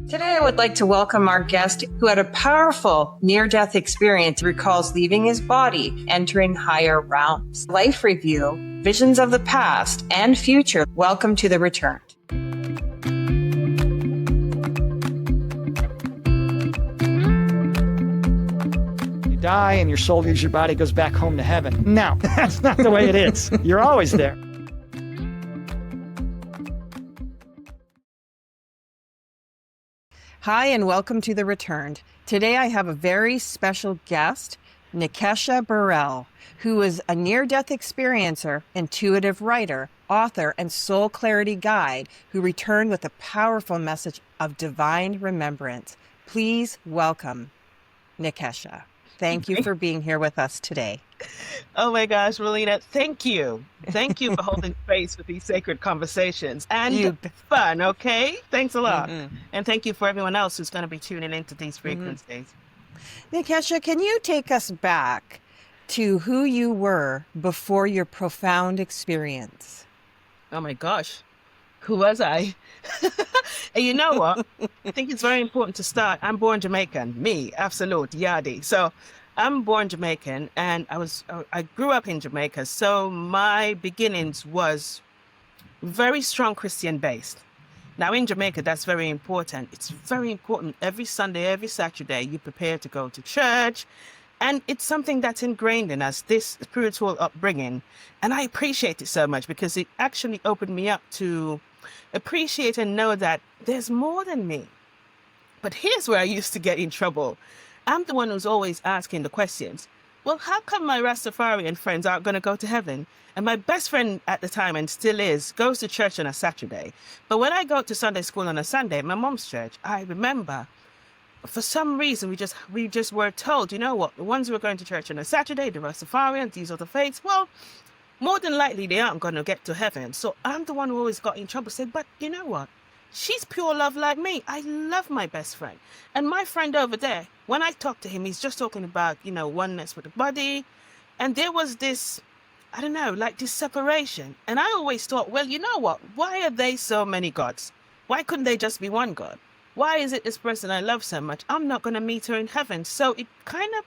Today, I would like to welcome our guest who had a powerful near-death experience, recalls leaving his body, entering higher realms. Life review, visions of the past and future. Welcome to The Returned. You die and your soul leaves your body, goes back home to heaven. No, that's not the way it is. You're always there. Hi, and welcome to The Returned. Today I have a very special guest, Nekesha Burrell, who is a near-death experiencer, intuitive writer, author, and soul clarity guide who returned with a powerful message of divine remembrance. Please welcome Nekesha. Thank you for being here with us today. Oh my gosh, Melina, thank you. Thank you for holding space with these sacred conversations and fun, okay? Thanks a lot. And thank you for everyone else who's going to be tuning into these frequencies. Nekesha, can you take us back to who you were before your profound experience? Oh my gosh, who was I? And you know what? I think it's very important to start. I'm born Jamaican, me, absolute, yadi. So I'm born Jamaican and I grew up in Jamaica. So my beginnings was very strong Christian based. Now in Jamaica, that's very important. It's very important. Every Sunday, every Saturday, you prepare to go to church. And it's something that's ingrained in us, this spiritual upbringing. And I appreciate it so much because it actually opened me up to appreciate and know that there's more than me. But here's where I used to get in trouble. I'm the one who's always asking the questions. Well, how come my Rastafarian friends aren't going to go to heaven? And my best friend at the time, and still is, goes to church on a Saturday. But when I go to Sunday school on a Sunday, my mom's church, I remember for some reason we just were told, you know what, the ones who are going to church on a Saturday, the Rastafarians, these other faiths, well, more than likely they aren't going to get to heaven. So I'm the one who always got in trouble, said, but you know what? She's pure love like me. I love my best friend. And my friend over there, when I talk to him, he's just talking about, oneness with the body. And there was this, I don't know, like this separation. And I always thought, well, you know what? Why are they so many gods? Why couldn't they just be one God? Why is it this person I love so much, I'm not going to meet her in heaven? So it kind of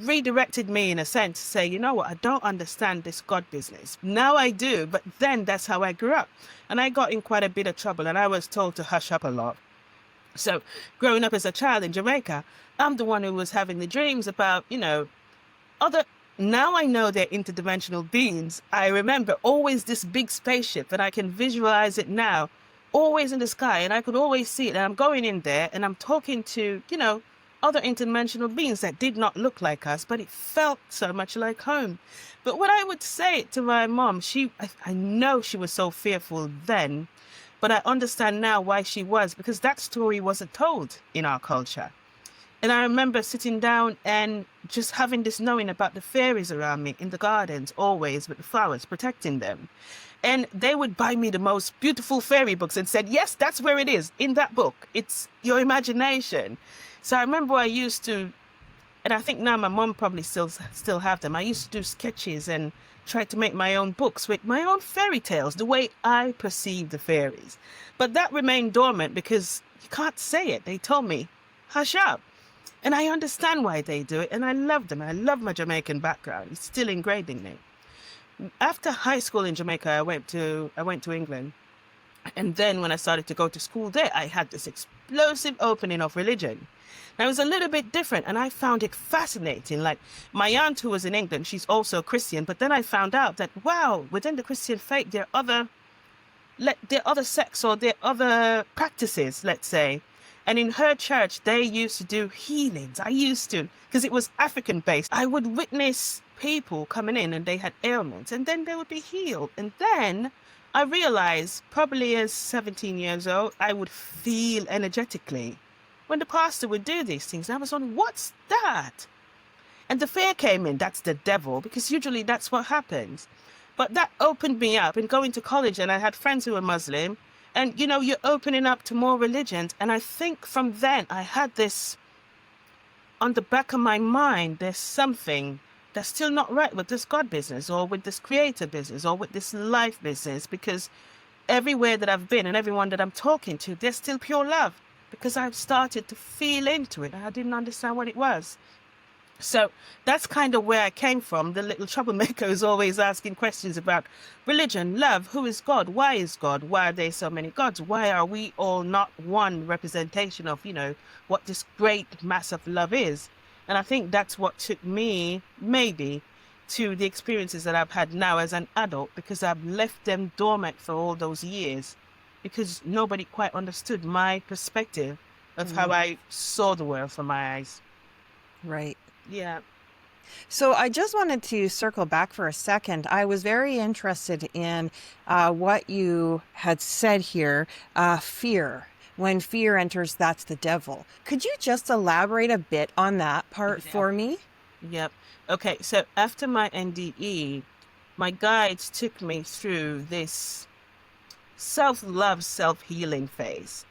redirected me in a sense to say, you know what, I don't understand this God business. Now I do, but then that's how I grew up. And I got in quite a bit of trouble and I was told to hush up a lot. So growing up as a child in Jamaica, I'm the one who was having the dreams about, now I know they're interdimensional beings. I remember always this big spaceship and I can visualize it now, always in the sky, and I could always see it. And I'm going in there and I'm talking to, other interdimensional beings that did not look like us, but it felt so much like home. But what I would say to my mom, I know she was so fearful then, but I understand now why she was, because that story wasn't told in our culture. And I remember sitting down and just having this knowing about the fairies around me in the gardens, always with the flowers, protecting them. And they would buy me the most beautiful fairy books and said, yes, that's where it is, in that book. It's your imagination. So I remember I used to, and I think now my mom probably still have them. I used to do sketches and try to make my own books with my own fairy tales, the way I perceive the fairies. But that remained dormant because you can't say it. They told me, hush up. And I understand why they do it. And I love them. I love my Jamaican background. It's still ingrained in me. After high school in Jamaica, I went to England. And then when I started to go to school there, I had this explosive opening of religion. Now, it was a little bit different, and I found it fascinating. Like, my aunt who was in England, she's also Christian, but then I found out that, wow, within the Christian faith, there are other sects or there are other practices, let's say. And in her church, they used to do healings. I used to, because it was African-based. I would witness people coming in, and they had ailments, and then they would be healed. And then I realized, probably as 17 years old, I would feel energetically when the pastor would do these things. I was on, what's that? And the fear came in, that's the devil, because usually that's what happens. But that opened me up. And going to college, and I had friends who were Muslim, and you're opening up to more religions. And I think from then I had this on the back of my mind, there's something that's still not right with this God business or with this creator business or with this life business, because everywhere that I've been and everyone that I'm talking to, there's still pure love. because I've started to feel into it and I didn't understand what it was. So that's kind of where I came from. The little troublemaker is always asking questions about religion, love, who is God, why is God, why are there so many gods, why are we all not one representation of, what this great mass of love is. And I think that's what took me, maybe, to the experiences that I've had now as an adult, because I've left them dormant for all those years, because nobody quite understood my perspective of how I saw the world from my eyes. Right. Yeah. So I just wanted to circle back for a second. I was very interested in what you had said here, fear. When fear enters, that's the devil. Could you just elaborate a bit on that part for me? Yep. Okay, so after my NDE, my guides took me through this self-love, self-healing phase.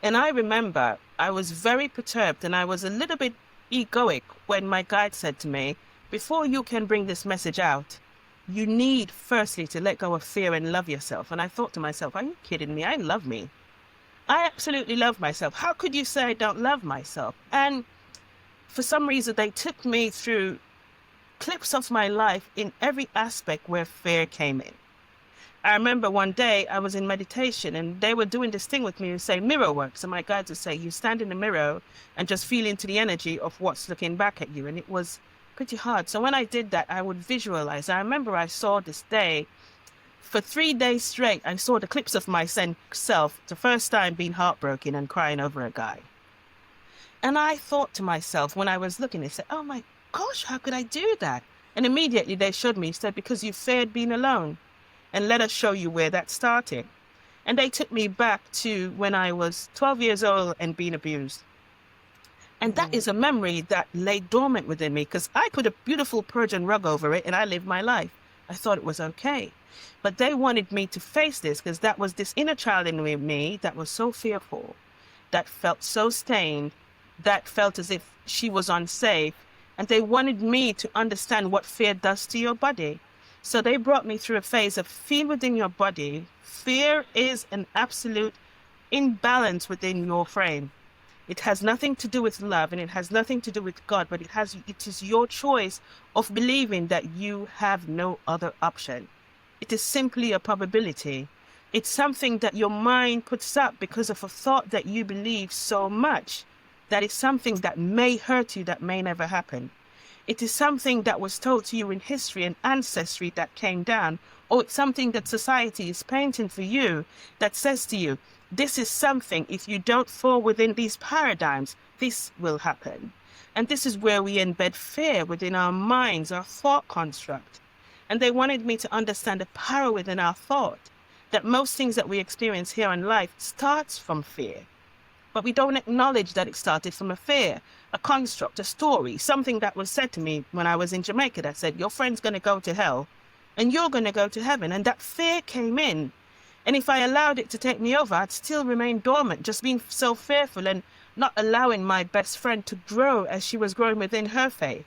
And I remember I was very perturbed and I was a little bit egoic when my guide said to me, before you can bring this message out, you need firstly to let go of fear and love yourself. And I thought to myself, are you kidding me? I love me. I absolutely love myself. How could you say I don't love myself? And for some reason, they took me through clips of my life in every aspect where fear came in. I remember one day I was in meditation and they were doing this thing with me and say mirror work. So my guides would say, you stand in the mirror and just feel into the energy of what's looking back at you. And it was pretty hard. So when I did that, I would visualize. I remember I saw this day for 3 days straight. I saw the clips of myself, the first time being heartbroken and crying over a guy. And I thought to myself when I was looking, I said, oh my gosh, how could I do that? And immediately they showed me, said, because you feared being alone. And let us show you where that started. And they took me back to when I was 12 years old and being abused. And that is a memory that lay dormant within me because I put a beautiful Persian rug over it and I lived my life. I thought it was okay. But they wanted me to face this because that was this inner child in me that was so fearful, that felt so stained, that felt as if she was unsafe. And they wanted me to understand what fear does to your body. So they brought me through a phase of feel within your body. Fear is an absolute imbalance within your frame. It has nothing to do with love and it has nothing to do with God, but it is your choice of believing that you have no other option. It is simply a probability. It's something that your mind puts up because of a thought that you believe so much that is something that may hurt you, that may never happen. It is something that was told to you in history and ancestry that came down, or it's something that society is painting for you that says to you, this is something, if you don't fall within these paradigms, this will happen. And this is where we embed fear within our minds, our thought construct. And they wanted me to understand the power within our thought, that most things that we experience here in life starts from fear. But we don't acknowledge that it started from a fear, a construct, a story, something that was said to me when I was in Jamaica that said, your friend's going to go to hell and you're going to go to heaven. And that fear came in. And if I allowed it to take me over, I'd still remain dormant, just being so fearful and not allowing my best friend to grow as she was growing within her faith.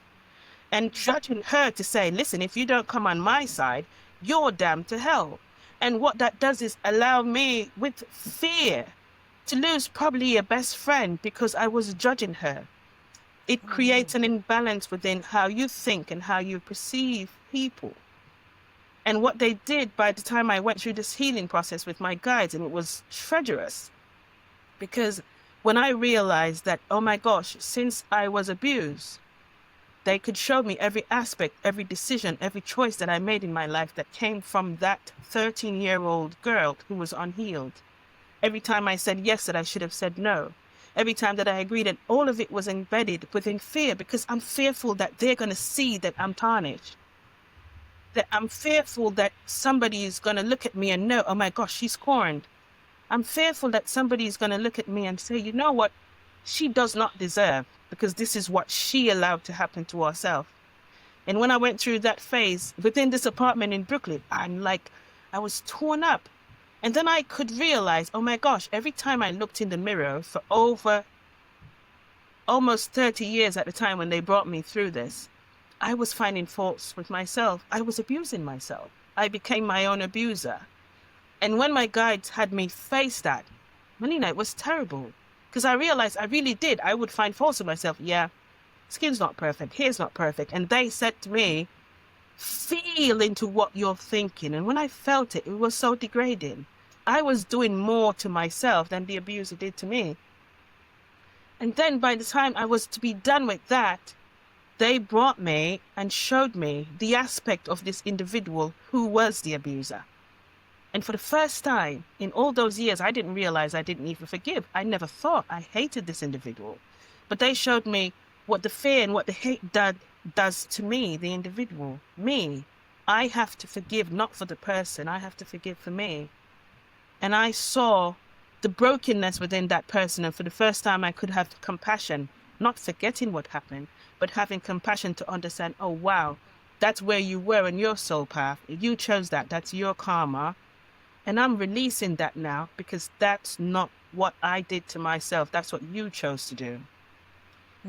And judging her to say, listen, if you don't come on my side, you're damned to hell. And what that does is allow me with fear to lose probably a best friend because I was judging her. It creates an imbalance within how you think and how you perceive people. And what they did by the time I went through this healing process with my guides, and it was treacherous, because when I realized that, oh my gosh, since I was abused, they could show me every aspect, every decision, every choice that I made in my life that came from that 13-year-old girl who was unhealed. Every time I said yes, that I should have said no. Every time that I agreed, and all of it was embedded within fear because I'm fearful that they're going to see that I'm tarnished. That I'm fearful that somebody is going to look at me and know, oh my gosh, she's corned. I'm fearful that somebody is going to look at me and say, you know what, she does not deserve, because this is what she allowed to happen to herself. And when I went through that phase within this apartment in Brooklyn, I was torn up. And then I could realize, oh my gosh, every time I looked in the mirror for over almost 30 years at the time when they brought me through this, I was finding faults with myself. I was abusing myself. I became my own abuser. And when my guides had me face that, Melina, it was terrible. Because I realized I really did. I would find faults in myself. Yeah, skin's not perfect, hair's not perfect. And they said to me, feel into what you're thinking. And when I felt it, it was so degrading. I was doing more to myself than the abuser did to me. And then by the time I was to be done with that, they brought me and showed me the aspect of this individual who was the abuser. And for the first time in all those years, I didn't realize I didn't even forgive. I never thought I hated this individual. But they showed me what the fear and what the hate does to me, the individual, me. I have to forgive not for the person, I have to forgive for me. And I saw the brokenness within that person. And for the first time, I could have compassion, not forgetting what happened, but having compassion to understand, oh, wow, that's where you were in your soul path. You chose that. That's your karma. And I'm releasing that now because that's not what I did to myself. That's what you chose to do.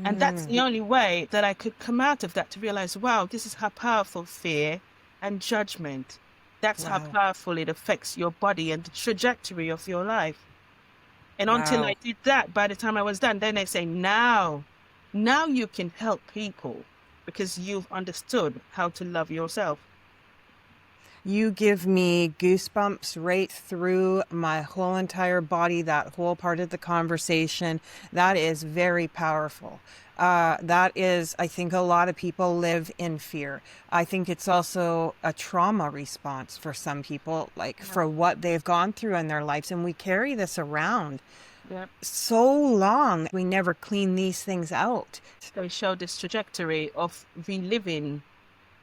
And that's the only way that I could come out of that, to realize, wow, this is how powerful fear and judgment, that's how powerful it affects your body and the trajectory of your life. And until I did that, by the time I was done, then they say, now you can help people because you've understood how to love yourself. You give me goosebumps right through my whole entire body, that whole part of the conversation. That is very powerful. That is, I think a lot of people live in fear. I think it's also a trauma response for some people, like for what they've gone through in their lives. And we carry this around so long. We never clean these things out. They show this trajectory of reliving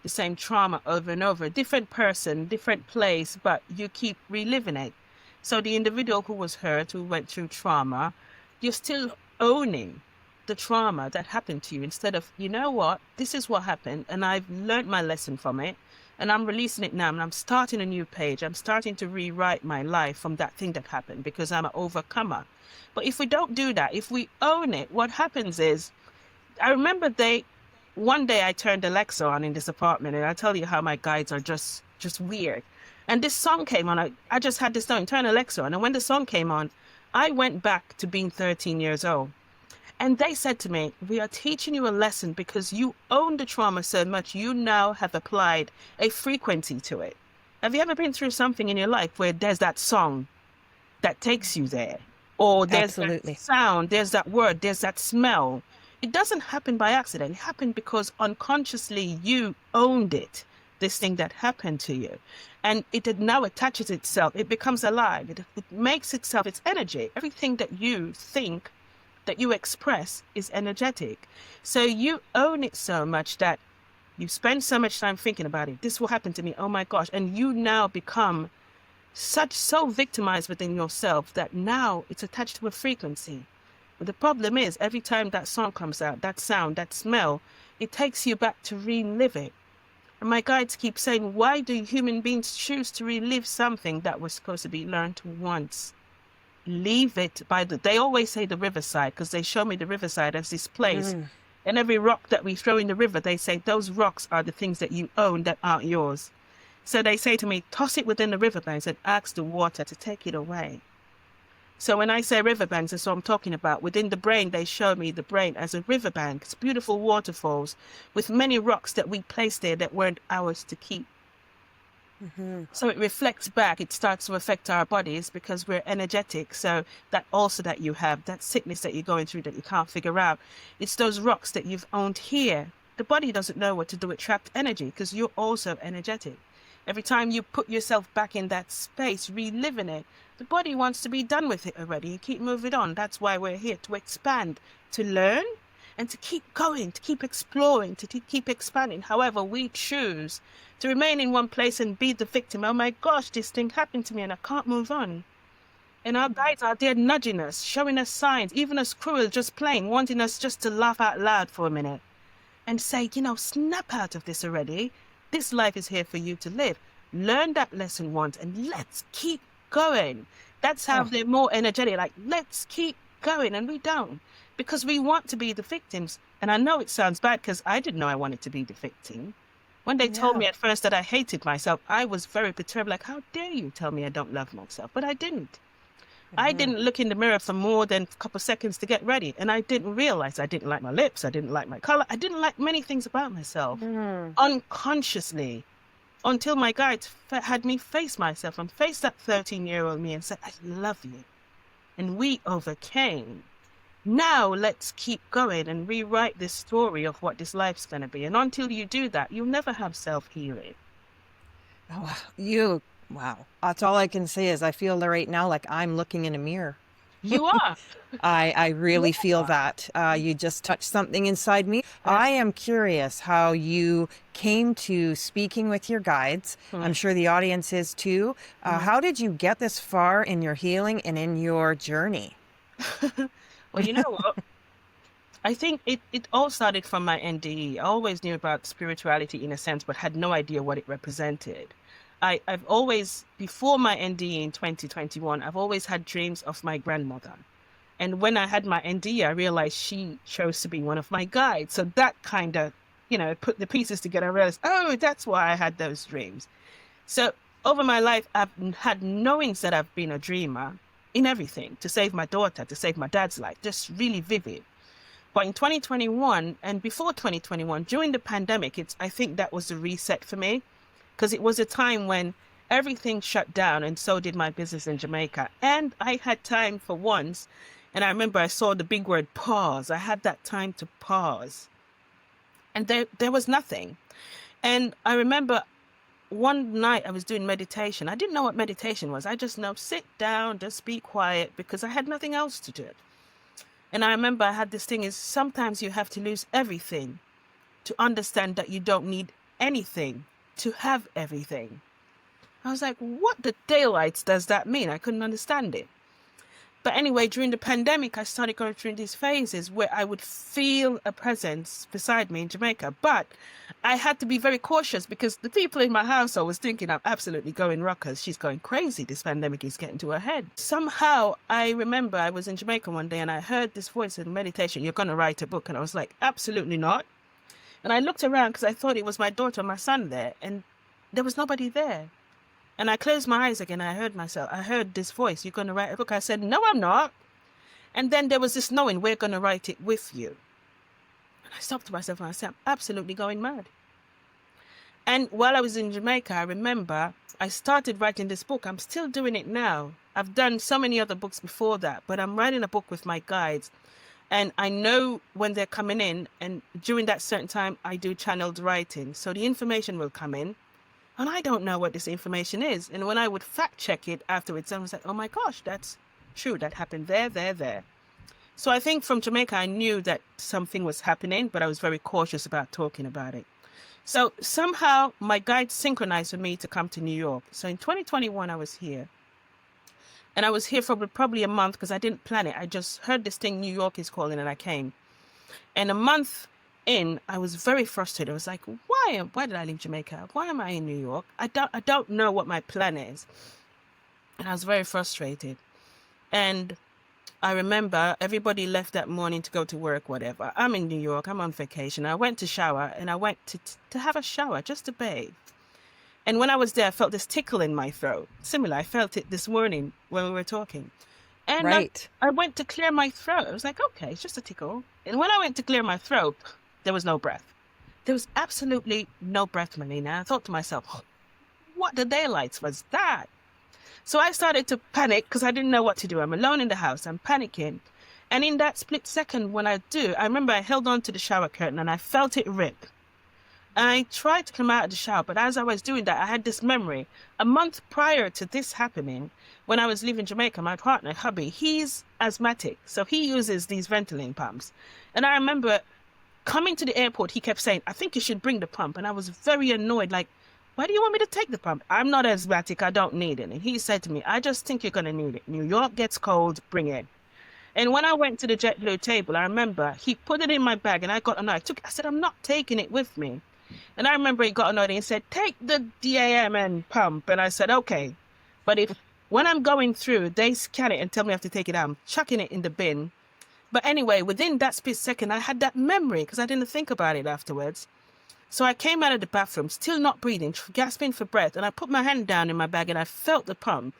the same trauma over and over, different person, different place, but you keep reliving it. So the individual who was hurt, who went through trauma, you're still owning the trauma that happened to you instead of, you know what, this is what happened and I've learned my lesson from it and I'm releasing it now and I'm starting a new page. I'm starting to rewrite my life from that thing that happened because I'm an overcomer. But if we don't do that, if we own it, what happens is, I remember one day I turned Alexa on in this apartment, and I tell you how my guides are just weird. And this song came on. I just had this song, turn Alexa on. And when the song came on, I went back to being 13 years old. And they said to me, we are teaching you a lesson because you own the trauma so much, you now have applied a frequency to it. Have you ever been through something in your life where there's that song that takes you there? Or there's that sound, there's that word, there's that smell. It doesn't happen by accident. It happened because unconsciously you owned it, this thing that happened to you. And it now attaches itself. It becomes alive. It makes itself its energy. Everything that you think, that you express is energetic. So you own it so much that you spend so much time thinking about it. This will happen to me. Oh my gosh. And you now become so victimized within yourself that now it's attached to a frequency. But the problem is, every time that song comes out, that sound, that smell, it takes you back to relive it. And my guides keep saying, why do human beings choose to relive something that was supposed to be learned once? Leave it they always say the riverside, because they show me the riverside as this place. And every rock that we throw in the river, they say those rocks are the things that you own that aren't yours. So they say to me, toss it within the riverbanks and ask the water to take it away. So when I say riverbanks, that's what I'm talking about. Within the brain, they show me the brain as a riverbank. It's beautiful waterfalls with many rocks that we placed there that weren't ours to keep. So it reflects back. It starts to affect our bodies because we're energetic. So that ulcer that you have, that sickness that you're going through that you can't figure out, it's those rocks that you've owned here. The body doesn't know what to do with trapped energy because you're also energetic. Every time you put yourself back in that space, reliving it, the body wants to be done with it already. You keep moving on. That's why we're here, to expand, to learn, and to keep going, to keep exploring, to keep expanding. However, we choose to remain in one place and be the victim. Oh my gosh, this thing happened to me and I can't move on. And our guides are there nudging us, showing us signs, even as cruel, just playing, wanting us just to laugh out loud for a minute and say, snap out of this already. This life is here for you to live. Learn that lesson once and let's keep going. That's how they're more energetic. Like, let's keep going. And we don't, because we want to be the victims. And I know it sounds bad because I didn't know I wanted to be the victim. When they told me at first that I hated myself, I was very perturbed. Like, how dare you tell me I don't love myself? But I didn't. I Mhm. didn't look in the mirror for more than a couple of seconds to get ready. And I didn't realize I didn't like my lips. I didn't like my color. I didn't like many things about myself Mm. unconsciously until my guide had me face myself and face that 13-year-old me and said, I love you. And we overcame. Now let's keep going and rewrite this story of what this life's going to be. And until you do that, you'll never have self-healing. Oh, wow. That's all I can say is I feel right now like I'm looking in a mirror. You are. I really You feel are. that. You just touched something inside me. Yeah. I am curious how you came to speaking with your guides. I'm sure the audience is too. How did you get this far in your healing and in your journey? Well, you know what? I think it all started from my NDE. I always knew about spirituality in a sense, but had no idea what it represented. I've always, before my NDE in 2021, I've always had dreams of my grandmother. And when I had my NDE, I realized she chose to be one of my guides. So that kind of, put the pieces together. I realized, oh, that's why I had those dreams. So over my life, I've had knowings that I've been a dreamer in everything, to save my daughter, to save my dad's life, just really vivid. But in 2021 and before 2021, during the pandemic, I think that was a reset for me, because it was a time when everything shut down and so did my business in Jamaica. And I had time for once. And I remember I saw the big word pause. I had that time to pause. And there was nothing. And I remember one night I was doing meditation. I didn't know what meditation was. I just know sit down, just be quiet, because I had nothing else to do. And I remember I had this thing is sometimes you have to lose everything to understand that you don't need anything to have everything. I was like, what the daylights does that mean? I couldn't understand it. But anyway, during the pandemic, I started going through these phases where I would feel a presence beside me in Jamaica. But I had to be very cautious because the people in my household was thinking I'm absolutely going rockers. She's going crazy. This pandemic is getting to her head. Somehow, I remember I was in Jamaica one day and I heard this voice in meditation, you're going to write a book. And I was like, absolutely not. And I looked around because I thought it was my daughter and my son there. And there was nobody there. And I closed my eyes again. I heard this voice, you're going to write a book. I said, no, I'm not. And then there was this knowing, we're going to write it with you. And I stopped myself and I said, I'm absolutely going mad. And while I was in Jamaica, I remember I started writing this book. I'm still doing it now. I've done so many other books before that, but I'm writing a book with my guides. And I know when they're coming in, and during that certain time, I do channeled writing. So the information will come in. And I don't know what this information is. And when I would fact check it afterwards, I was like, oh my gosh, that's true. That happened there. So I think from Jamaica, I knew that something was happening, but I was very cautious about talking about it. So somehow my guide synchronized with me to come to New York. So in 2021, I was here. And I was here for probably a month because I didn't plan it. I just heard this thing, New York is calling, and I came. And a month in, I was very frustrated. I was like, why did I leave Jamaica? Why am I in New York? I don't know what my plan is. And I was very frustrated. And I remember everybody left that morning to go to work, whatever. I'm in New York. I'm on vacation. I went to shower and I went to have a shower, just to bathe. And when I was there, I felt this tickle in my throat. Similar, I felt it this morning when we were talking. And Right. I went to clear my throat. I was like, okay, it's just a tickle. And when I went to clear my throat, there was no breath. There was absolutely no breath, Melina. I thought to myself, oh, what the daylights was that? So I started to panic because I didn't know what to do. I'm alone in the house. I'm panicking. And in that split second when I remember I held on to the shower curtain and I felt it rip. And I tried to come out of the shower, but as I was doing that, I had this memory. A month prior to this happening, when I was leaving Jamaica, my partner, hubby, he's asthmatic. So he uses these ventilating pumps. And I remember coming to the airport, he kept saying, I think you should bring the pump. And I was very annoyed, like, why do you want me to take the pump? I'm not asthmatic. I don't need it. And he said to me, I just think you're going to need it. New York gets cold. Bring it. And when I went to the JetBlue table, I remember he put it in my bag and I got annoyed. I said, I'm not taking it with me. And I remember he got annoyed and said, take the DAMN pump. And I said, okay. But if when I'm going through, they scan it and tell me I have to take it out, I'm chucking it in the bin. But anyway, within that split second, I had that memory because I didn't think about it afterwards. So I came out of the bathroom, still not breathing, gasping for breath. And I put my hand down in my bag and I felt the pump.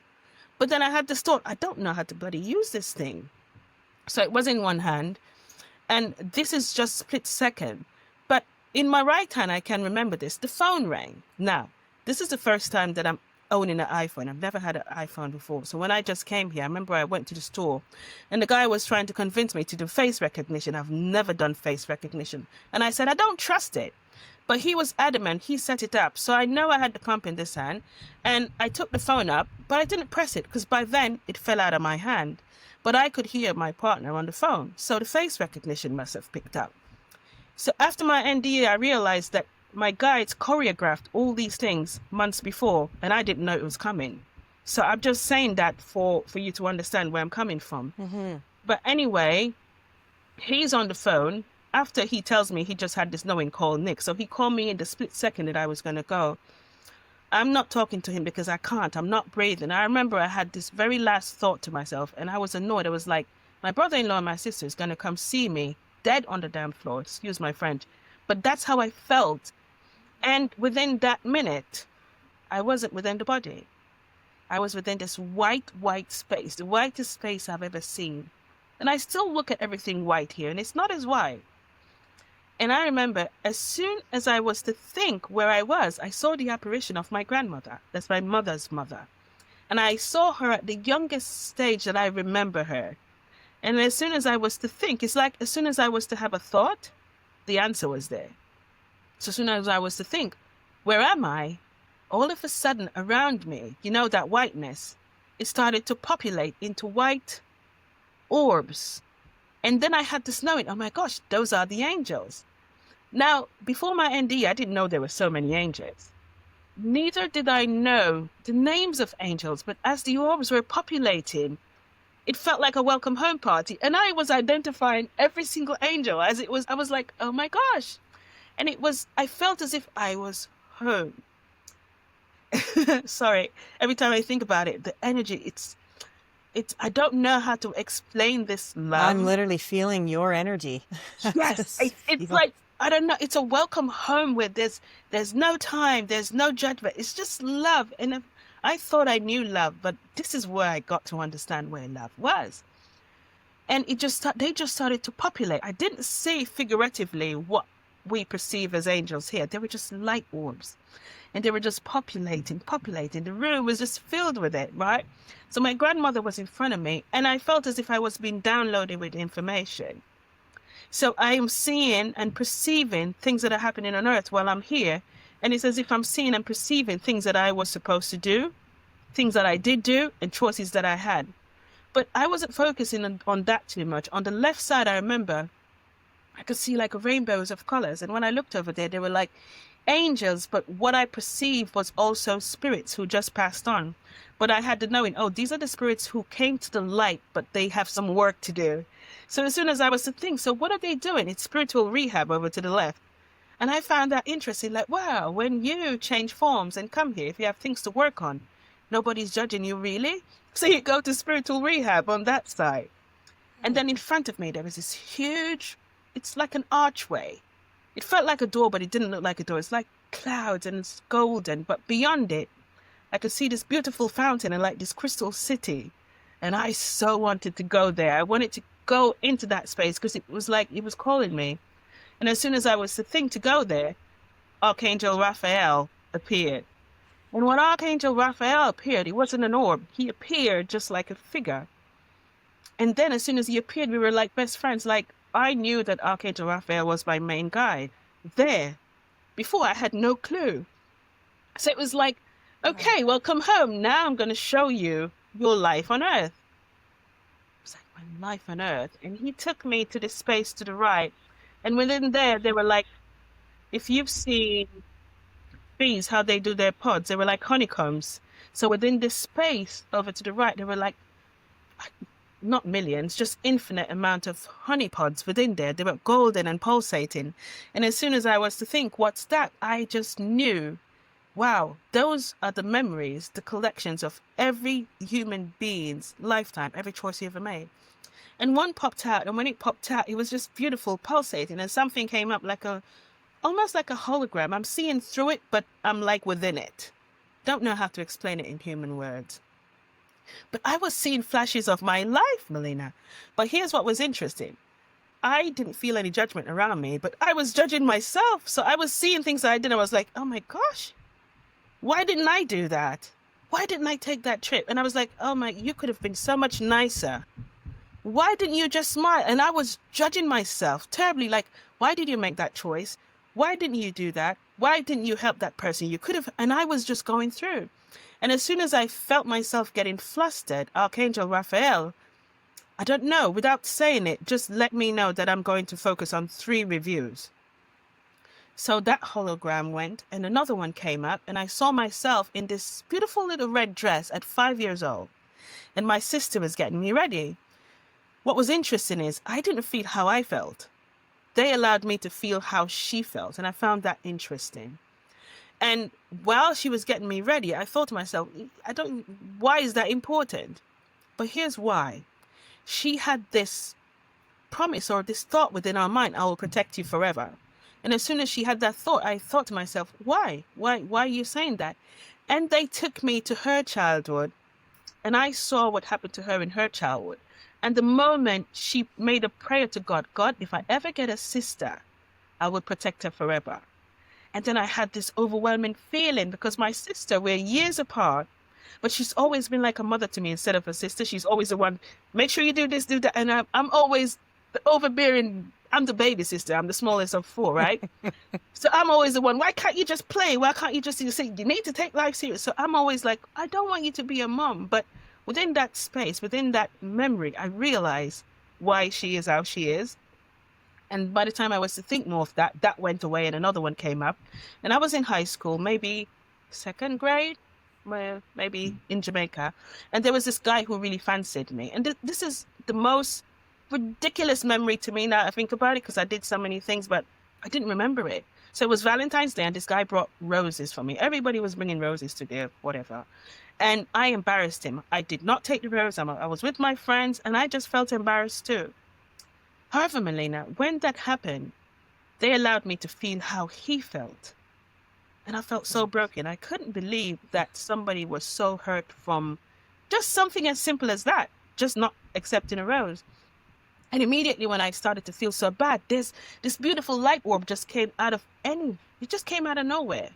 But then I had this thought, I don't know how to bloody use this thing. So it was in one hand. And this is just split second. But in my right hand, I can remember this. The phone rang. Now, this is the first time that I'm owning an iPhone. I've never had an iPhone before. So when I just came here, I remember I went to the store and the guy was trying to convince me to do face recognition. I've never done face recognition. And I said, I don't trust it. But he was adamant. He set it up. So I know I had the pump in this hand. And I took the phone up, but I didn't press it because by then it fell out of my hand. But I could hear my partner on the phone. So the face recognition must have picked up. So after my NDE, I realized that my guides choreographed all these things months before, and I didn't know it was coming. So I'm just saying that for you to understand where I'm coming from. Mm-hmm. But anyway, he's on the phone. After he tells me he just had this knowing call Nick. So he called me in the split second that I was going to go. I'm not talking to him because I can't. I'm not breathing. I remember I had this very last thought to myself, and I was annoyed. I was like, my brother-in-law and my sister is going to come see me dead on the damn floor. Excuse my French. But that's how I felt. And within that minute, I wasn't within the body. I was within this white space, the whitest space I've ever seen. And I still look at everything white here, and it's not as white. And I remember as soon as I was to think where I was, I saw the apparition of my grandmother. That's my mother's mother. And I saw her at the youngest stage that I remember her. And as soon as I was to think, it's like as soon as I was to have a thought, the answer was there. So as soon as I was to think, where am I? All of a sudden around me, you know, that whiteness, it started to populate into white orbs. And then I had this knowing, oh my gosh, those are the angels. Now, before my NDE, I didn't know there were so many angels. Neither did I know the names of angels, but as the orbs were populating, it felt like a welcome home party. And I was identifying every single angel as it was. I was like, oh my gosh. And I felt as if I was home. Sorry, every time I think about it, the energy, I don't know how to explain this love. I'm literally feeling your energy. Yes, it's like, I don't know, it's a welcome home where there's no time, there's no judgment. It's just love. And I thought I knew love, but this is where I got to understand where love was. And they just started to populate. I didn't say figuratively what we perceive as angels here. They were just light orbs. And they were just populating. The room was just filled with it, right? So my grandmother was in front of me, and I felt as if I was being downloaded with information. So I am seeing and perceiving things that are happening on earth while I'm here. And it's as if I'm seeing and perceiving things that I was supposed to do, things that I did do, and choices that I had. But I wasn't focusing on that too much. On the left side, I remember I could see like rainbows of colors. And when I looked over there, they were like angels. But what I perceived was also spirits who just passed on. But I had the knowing, oh, these are the spirits who came to the light, but they have some work to do. So as soon as I was to think, so what are they doing? It's spiritual rehab over to the left. And I found that interesting, like, wow, when you change forms and come here, if you have things to work on, nobody's judging you, really? So you go to spiritual rehab on that side. And then in front of me, there was this huge, it's like an archway. It felt like a door, but it didn't look like a door. It's like clouds and it's golden. But beyond it, I could see this beautiful fountain and like this crystal city. And I so wanted to go there. I wanted to go into that space because it was like it was calling me. And as soon as I was to think to go there, Archangel Raphael appeared. And when Archangel Raphael appeared, he wasn't an orb. He appeared just like a figure. And then as soon as he appeared, we were like best friends. Like I knew that Archangel Raphael was my main guide there. Before I had no clue. So it was like, okay, well, come home. Now I'm going to show you your life on earth. It was like my life on earth. And he took me to this space to the right. And within there, they were like, if you've seen bees, how they do their pods, they were like honeycombs. So within this space over to the right, there were like, not millions, just infinite amount of honey pods within there. They were golden and pulsating. And as soon as I was to think, what's that? I just knew, wow, those are the memories, the collections of every human being's lifetime, every choice he ever made. And one popped out, and when it popped out, it was just beautiful, pulsating, and something came up like almost like a hologram. I'm seeing through it, but I'm like within it. Don't know how to explain it in human words. But I was seeing flashes of my life, Melina. But here's what was interesting. I didn't feel any judgment around me, but I was judging myself. So I was seeing things that I did. I was like, oh my gosh, why didn't I do that? Why didn't I take that trip? And I was like, oh my, you could have been so much nicer. Why didn't you just smile? And I was judging myself terribly. Like, why did you make that choice? Why didn't you do that? Why didn't you help that person? You could have. And I was just going through. And as soon as I felt myself getting flustered, Archangel Raphael, I don't know, without saying it, just let me know that I'm going to focus on 3 reviews. So that hologram went and another one came up and I saw myself in this beautiful little red dress at 5 years old. And my sister was getting me ready. What was interesting is I didn't feel how I felt. They allowed me to feel how she felt. And I found that interesting. And while she was getting me ready, I thought to myself, why is that important? But here's why. She had this promise or this thought within our mind, I will protect you forever. And as soon as she had that thought, I thought to myself, why? Why are you saying that? And they took me to her childhood and I saw what happened to her in her childhood. And the moment she made a prayer to God, God, if I ever get a sister, I will protect her forever. And then I had this overwhelming feeling because my sister, we're years apart, but she's always been like a mother to me instead of a sister. She's always the one, make sure you do this, do that. And I'm always the overbearing, I'm the baby sister. I'm the smallest of 4, right? So I'm always the one, why can't you just play? Why can't you just say, you need to take life serious? So I'm always like, I don't want you to be a mom. But within that space, within that memory, I realized why she is how she is. And by the time I was to think more of that, that went away and another one came up. And I was in high school, maybe 2nd grade, maybe in Jamaica. And there was this guy who really fancied me. And this is the most ridiculous memory to me now I think about it, because I did so many things, but I didn't remember it. So it was Valentine's Day and this guy brought roses for me. Everybody was bringing roses to their whatever. And I embarrassed him. I did not take the rose. I was with my friends and I just felt embarrassed too. However, Melina, when that happened, they allowed me to feel how he felt. And I felt so broken. I couldn't believe that somebody was so hurt from just something as simple as that, just not accepting a rose. And immediately when I started to feel so bad, this beautiful light orb just came it just came out of nowhere.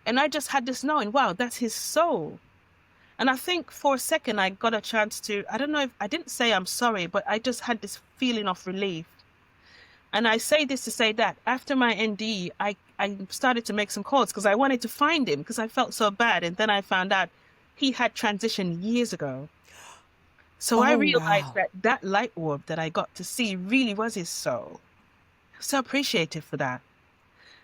And I just had this knowing, wow, that's his soul. And I think for a second, I got a chance to, I don't know if I didn't say I'm sorry, but I just had this feeling of relief. And I say this to say that after my NDE, I started to make some calls because I wanted to find him because I felt so bad. And then I found out he had transitioned years ago. So I realized that light orb that I got to see really was his soul. So appreciative for that.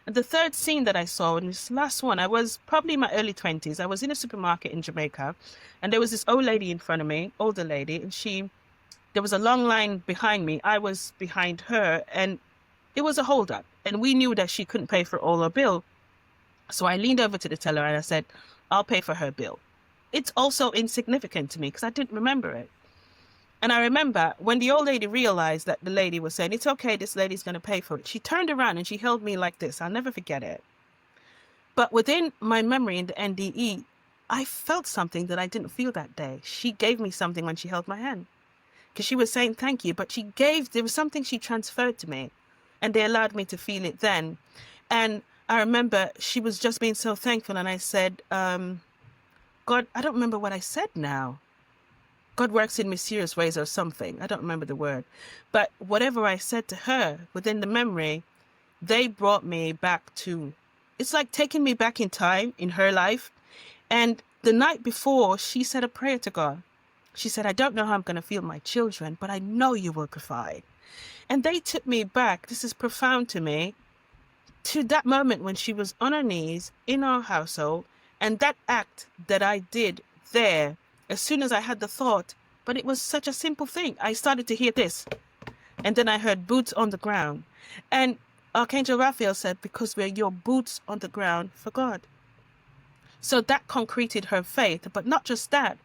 And the third scene that I saw in this last one, I was probably in my early 20s. I was in a supermarket in Jamaica and there was this old lady in front of me, older lady, and there was a long line behind me. I was behind her and it was a holdup. And we knew that she couldn't pay for all her bill. So I leaned over to the teller and I said, I'll pay for her bill. It's also insignificant to me because I didn't remember it. And I remember when the old lady realized that the lady was saying, it's okay, this lady's going to pay for it. She turned around and she held me like this. I'll never forget it. But within my memory in the NDE, I felt something that I didn't feel that day. She gave me something when she held my hand because she was saying thank you. But there was something she transferred to me and they allowed me to feel it then. And I remember she was just being so thankful. And I said, God, I don't remember what I said now. God works in mysterious ways or something. I don't remember the word. But whatever I said to her within the memory, they brought me back to, it's like taking me back in time in her life. And the night before, she said a prayer to God. She said, I don't know how I'm going to feel my children, but I know you will provide. And they took me back, this is profound to me, to that moment when she was on her knees in our household. And that act that I did there, as soon as I had the thought, but it was such a simple thing. I started to hear this. And then I heard boots on the ground. And Archangel Raphael said, because we're your boots on the ground for God. So that concreted her faith. But not just that.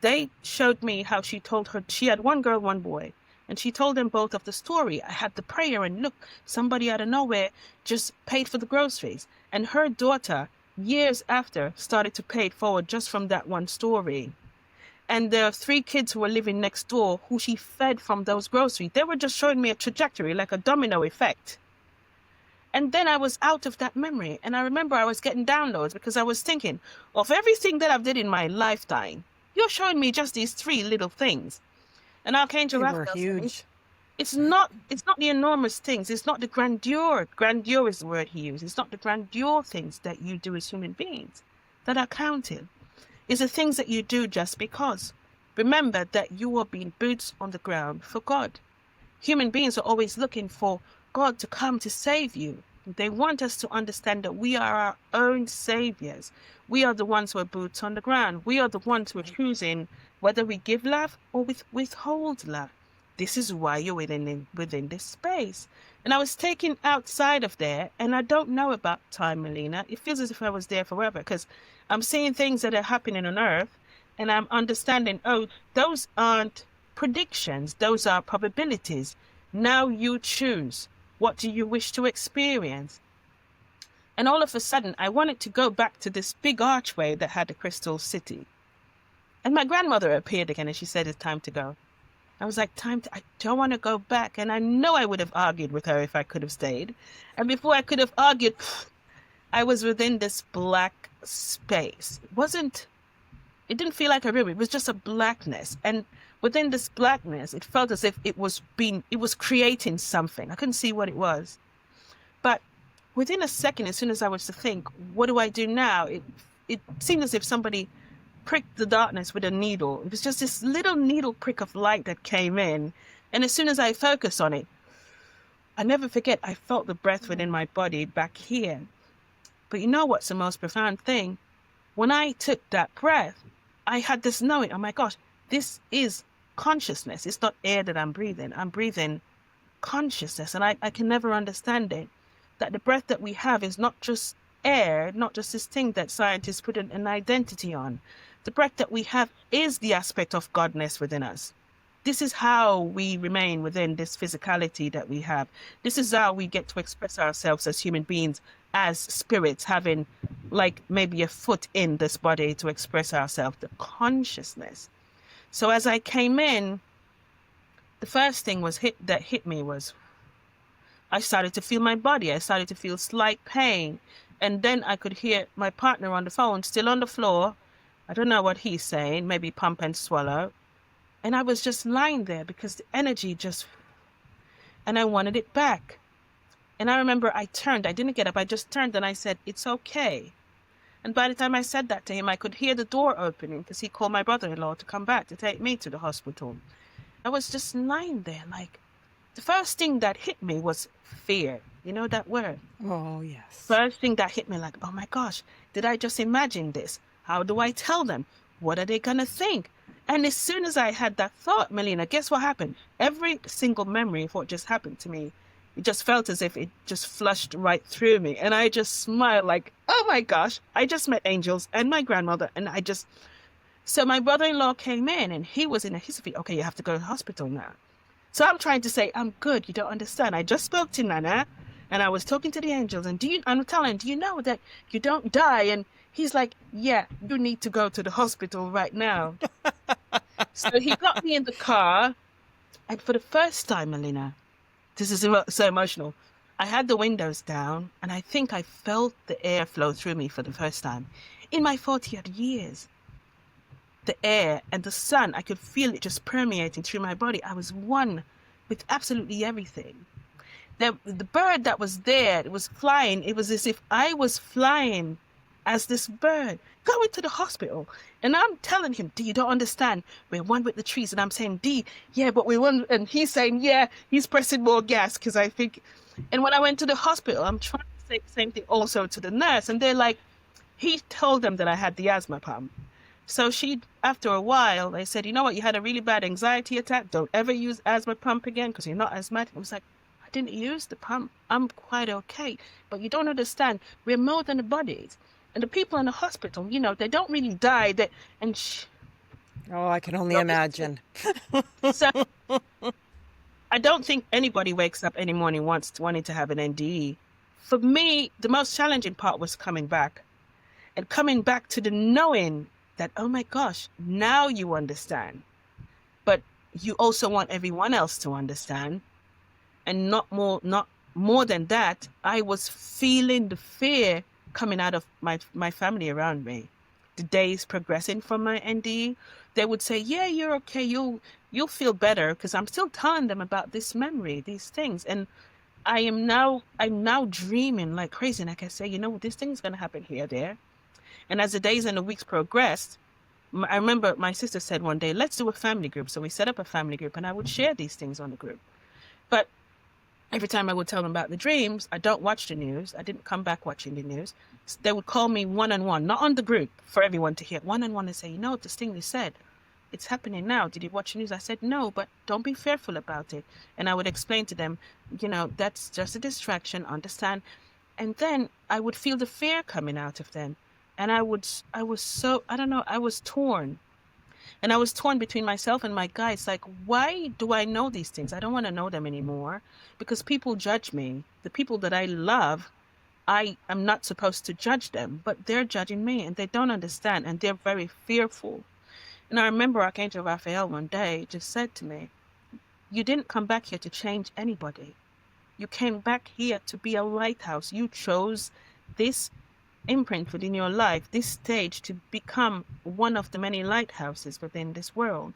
They showed me how she told her, she had one girl, one boy. And she told them both of the story. I had the prayer and look, somebody out of nowhere just paid for the groceries. And her daughter, years after, started to pay it forward just from that one story. And there are 3 kids who were living next door who she fed from those groceries. They were just showing me a trajectory, like a domino effect. And then I was out of that memory. And I remember I was getting downloads because I was thinking of everything that I've did in my lifetime. You're showing me just these 3 little things. And Archangel They were Raphael huge. said, it's not the enormous things. It's not the grandeur. Grandeur is the word he used. It's not the grandeur things that you do as human beings that are counted. It's the things that you do just because. Remember that you are being boots on the ground for God. Human beings are always looking for God to come to save you. They want us to understand that we are our own saviors. We are the ones who are boots on the ground. We are the ones who are choosing whether we give love or withhold love. This is why you're within this space. And I was taken outside of there, and I don't know about time, Melina. It feels as if I was there forever because I'm seeing things that are happening on Earth, and I'm understanding, oh, those aren't predictions. Those are probabilities. Now you choose. What do you wish to experience? And all of a sudden, I wanted to go back to this big archway that had the Crystal City. And my grandmother appeared again, and she said, it's time to go. I was like, I don't want to go back. And I know I would have argued with her if I could have stayed. And before I could have argued, I was within this black space. It didn't feel like a room. It was just a blackness. And within this blackness, it felt as if it was creating something. I couldn't see what it was. But within a second, as soon as I was to think, what do I do now? It seemed as if somebody pricked the darkness with a needle. It was just this little needle prick of light that came in. And as soon as I focused on it, I never forget, I felt the breath within my body back here. But you know what's the most profound thing? When I took that breath, I had this knowing, oh my gosh, this is consciousness. It's not air that I'm breathing. I'm breathing consciousness. And I can never understand it. That the breath that we have is not just air, not just this thing that scientists put an identity on. The breath that we have is the aspect of Godness within us. This is how we remain within this physicality that we have. This is how we get to express ourselves as human beings, as spirits, having like maybe a foot in this body to express ourselves, the consciousness. So as I came in, the first thing that hit me was I started to feel my body. I started to feel slight pain. And then I could hear my partner on the phone, still on the floor. I don't know what he's saying, maybe pump and swallow. And I was just lying there because the energy and I wanted it back. And I remember I didn't get up, I just turned and I said, it's okay. And by the time I said that to him, I could hear the door opening because he called my brother-in-law to come back to take me to the hospital. I was just lying there, like, the first thing that hit me was fear. You know that word? Oh, yes. First thing that hit me, like, oh my gosh, did I just imagine this? How do I tell them? What are they going to think? And as soon as I had that thought, Melina, guess what happened? Every single memory of what just happened to me, it just felt as if it just flushed right through me. And I just smiled like, oh my gosh, I just met angels and my grandmother. And so my brother-in-law came in and he was in a hissy. Okay, you have to go to the hospital now. So I'm trying to say, I'm good. You don't understand. I just spoke to Nana and I was talking to the angels. And I'm telling him, do you know that you don't die? And he's like, yeah, you need to go to the hospital right now. So he got me in the car. And for the first time, Melina, this is so emotional. I had the windows down and I think I felt the air flow through me for the first time. In my 40-odd years, the air and the sun, I could feel it just permeating through my body. I was one with absolutely everything. The bird that was there, it was flying. It was as if I was flying as this bird going to the hospital. And I'm telling him, D, you don't understand. We're one with the trees. And I'm saying, D, yeah, but we're one. And he's saying, yeah, he's pressing more gas because I think. And when I went to the hospital, I'm trying to say the same thing also to the nurse. And they're like, he told them that I had the asthma pump. So after a while, they said, you know what, you had a really bad anxiety attack. Don't ever use asthma pump again because you're not asthmatic. I was like, I didn't use the pump. I'm quite okay. But you don't understand. We're more than the bodies. And the people in the hospital, you know, they don't really die. Oh, I can only imagine. So I don't think anybody wakes up any morning wanting to have an NDE. For me, the most challenging part was coming back. And coming back to the knowing that, oh my gosh, now you understand. But you also want everyone else to understand. And not more than that, I was feeling the fear coming out of my family around me. The days progressing from my NDE, they would say, yeah, you're okay, you'll feel better, because I'm still telling them about this memory, these things. And I'm now dreaming like crazy. And like I say, this thing's gonna happen here, there. And as the days and the weeks progressed, I remember my sister said one day, let's do a family group. So we set up a family group, and I would share these things on the group. But every time I would tell them about the dreams, I don't watch the news. I didn't come back watching the news. They would call me one-on-one, not on the group for everyone to hear, one-on-one, and say, this thing they said, it's happening now. Did you watch the news? I said, no, but don't be fearful about it. And I would explain to them, that's just a distraction, understand? And then I would feel the fear coming out of them. And I was torn. And I was torn between myself and my guys. Like, why do I know these things? I don't want to know them anymore, because people judge me. The people that I love, I am not supposed to judge them, but they're judging me, and they don't understand, and they're very fearful. And I remember Archangel Raphael one day just said to me, you didn't come back here to change anybody. You came back here to be a lighthouse. You chose this imprint within your life, this stage, to become one of the many lighthouses within this world.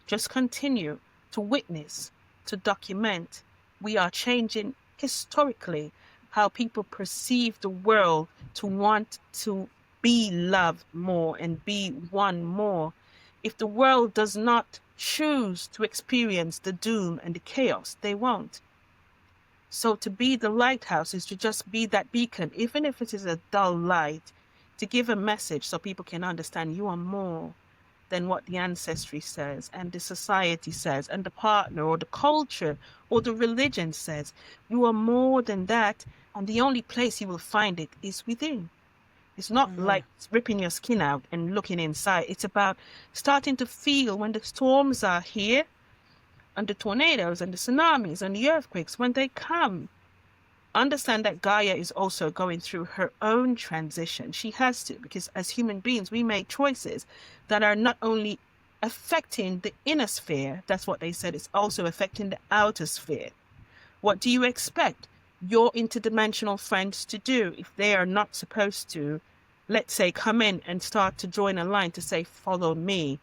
Just continue to witness, to document. We are changing historically how people perceive the world, to want to be loved more and be one more. If the world does not choose to experience the doom and the chaos, they won't. So to be the lighthouse is to just be that beacon, even if it is a dull light, to give a message so people can understand you are more than what the ancestry says and the society says and the partner or the culture or the religion says. You are more than that, and the only place you will find it is within. It's not like ripping your skin out and looking inside. It's about starting to feel when the storms are here, and the tornadoes and the tsunamis and the earthquakes, when they come. Understand that Gaia is also going through her own transition. She has to, because as human beings, we make choices that are not only affecting the inner sphere, that's what they said, it's also affecting the outer sphere. What do you expect your interdimensional friends to do if they are not supposed to, let's say, come in and start to join a line to say, follow me?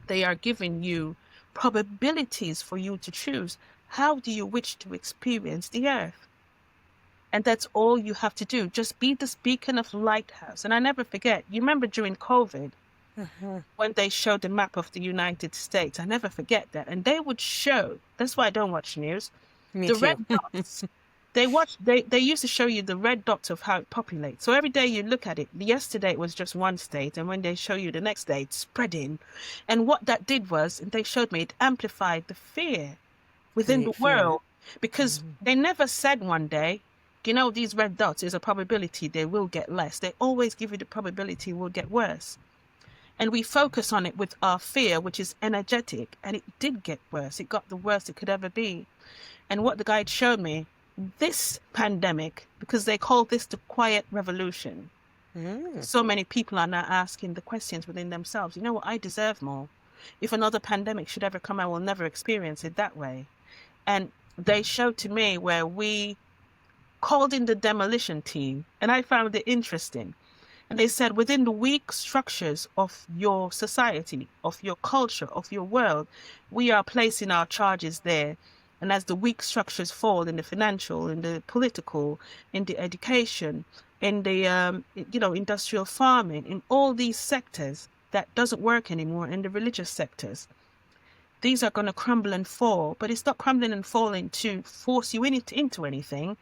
They are giving you probabilities for you to choose. How do you wish to experience the earth? And that's all you have to do. Just be this beacon of lighthouse. And I never forget, you remember during COVID, when they showed the map of the United States, I never forget that. And they would show, that's why I don't watch news, Me the too. red dots. They used to show you the red dots of how it populates. So every day you look at it. Yesterday it was just one state, and when they show you the next day, it's spreading. And what that did was, they showed me, it amplified the fear within the world, because they never said one day, these red dots, there's a probability they will get less. They always give you the probability it will get worse. And we focus on it with our fear, which is energetic, and it did get worse. It got the worst it could ever be. And what the guide showed me, this pandemic, because they call this the quiet revolution. So many people are now asking the questions within themselves. You know what? I deserve more. If another pandemic should ever come, I will never experience it that way. And they showed to me where we called in the demolition team, and I found it interesting. And they said, within the weak structures of your society, of your culture, of your world, we are placing our charges there. And as the weak structures fall in the financial, in the political, in the education, in the industrial farming, in all these sectors that doesn't work anymore, in the religious sectors, these are going to crumble and fall. But it's not crumbling and falling to force you into anything.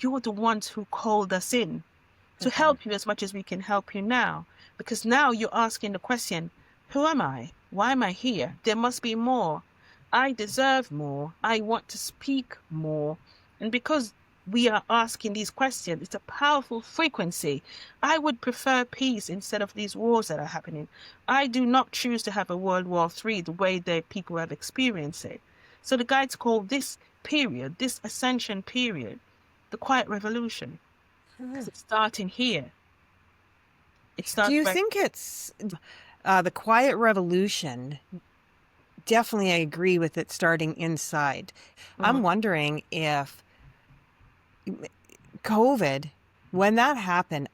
You're the ones who called us in to help you as much as we can help you now. Because now you're asking the question, who am I? Why am I here? There must be more. I deserve more. I want to speak more. And because we are asking these questions, it's a powerful frequency. I would prefer peace instead of these wars that are happening. I do not choose to have a World War III the way that people have experienced it. So the guides call this period, this ascension period, the quiet revolution. Because it's starting here. It starts. Do you think it's The quiet revolution, definitely I agree with it starting inside. I'm wondering if COVID, when that happened,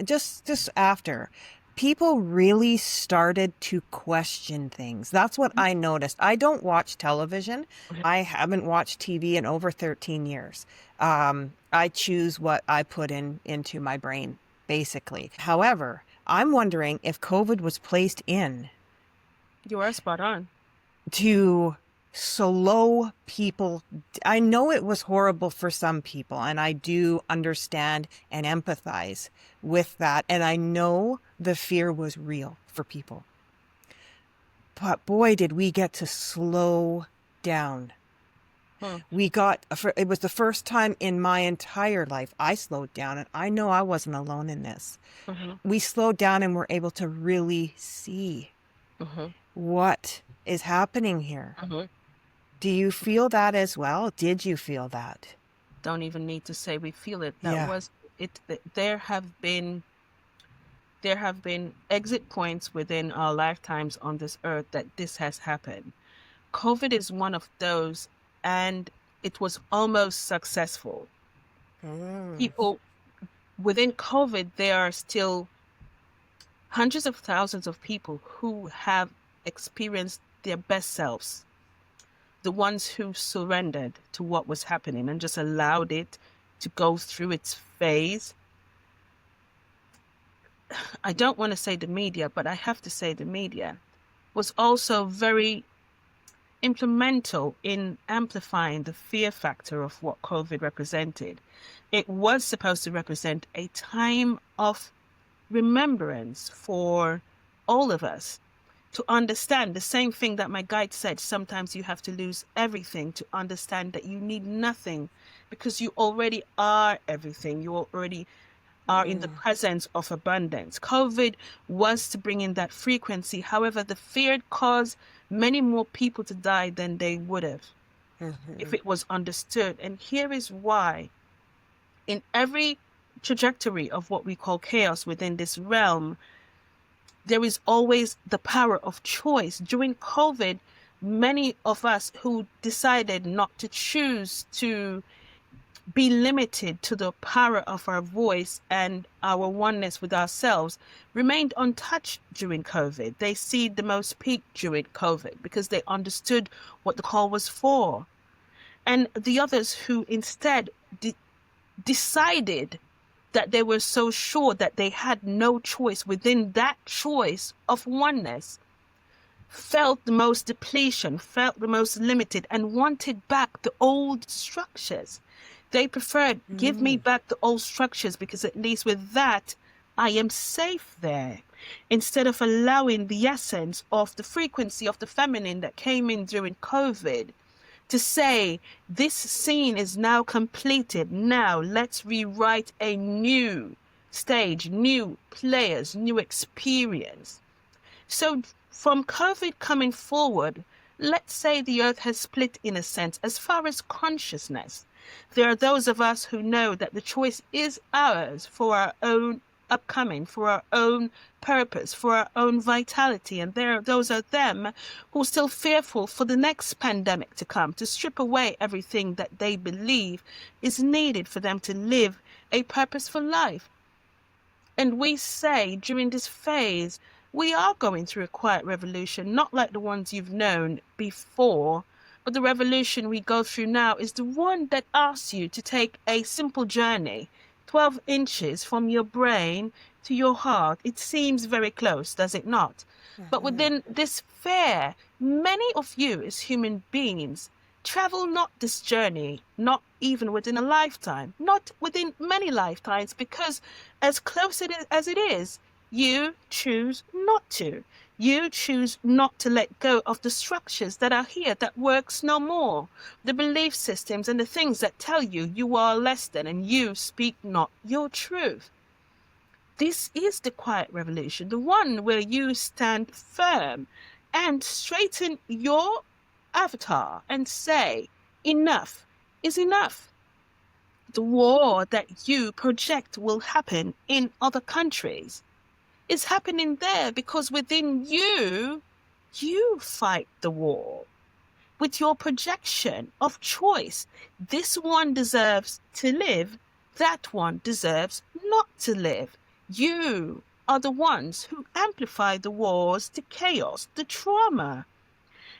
just after, people really started to question things. That's what I noticed. I don't watch television. I haven't watched TV in over 13 years. I choose what I put into my brain, basically. However, I'm wondering if COVID was placed in You are spot on. to slow people. I know it was horrible for some people, and I do understand and empathize with that. And I know the fear was real for people. But boy, did we get to slow down. It was the first time in my entire life I slowed down, and I know I wasn't alone in this. We slowed down and were able to really see what is happening here. Do you feel that as well? Did you feel that? Don't even need to say we feel it. That Yeah. was it. There have been exit points within our lifetimes on this earth that this has happened. COVID is one of those, and it was almost successful. People within COVID, there are still hundreds of thousands of people who have experienced their best selves. The ones who surrendered to what was happening and just allowed it to go through its phase. I don't want to say the media, but I have to say the media was also very implemental in amplifying the fear factor of what COVID represented. It was supposed to represent a time of remembrance for all of us, to understand the same thing that my guide said. Sometimes you have to lose everything to understand that you need nothing, because you already are everything. You already are in the presence of abundance. COVID was to bring in that frequency. However, the fear caused many more people to die than they would have if it was understood. And here is why. In every trajectory of what we call chaos within this realm, there is always the power of choice. During COVID, many of us who decided not to choose to be limited to the power of our voice and our oneness with ourselves remained untouched during COVID. They see the most peak during COVID because they understood what the call was for. And the others who instead decided that they were so sure that they had no choice within that choice of oneness, felt the most depletion, felt the most limited, and wanted back the old structures. They preferred, give me back the old structures, because at least with that, I am safe there. Instead of allowing the essence of the frequency of the feminine that came in during COVID to say, this scene is now completed. Now let's rewrite a new stage, new players, new experience. So from COVID coming forward, let's say the earth has split in a sense as far as consciousness. There are those of us who know that the choice is ours for our own upcoming, for our own purpose, for our own vitality. And those are them who are still fearful for the next pandemic to come, to strip away everything that they believe is needed for them to live a purposeful life. And we say during this phase, we are going through a quiet revolution, not like the ones you've known before, but the revolution we go through now is the one that asks you to take a simple journey, 12 inches from your brain to your heart. It seems very close, does it not? But within this fair, many of you as human beings travel not this journey, not even within a lifetime, not within many lifetimes, because as close as it is, you choose not to. You choose not to let go of the structures that are here that works no more. The belief systems and the things that tell you you are less than and you speak not your truth. This is the quiet revolution, the one where you stand firm and straighten your avatar and say, enough is enough. The war that you project will happen in other countries. is happening there because within you, you fight the war with your projection of choice. This one deserves to live, that one deserves not to live. You are the ones who amplify the wars, the chaos, the trauma.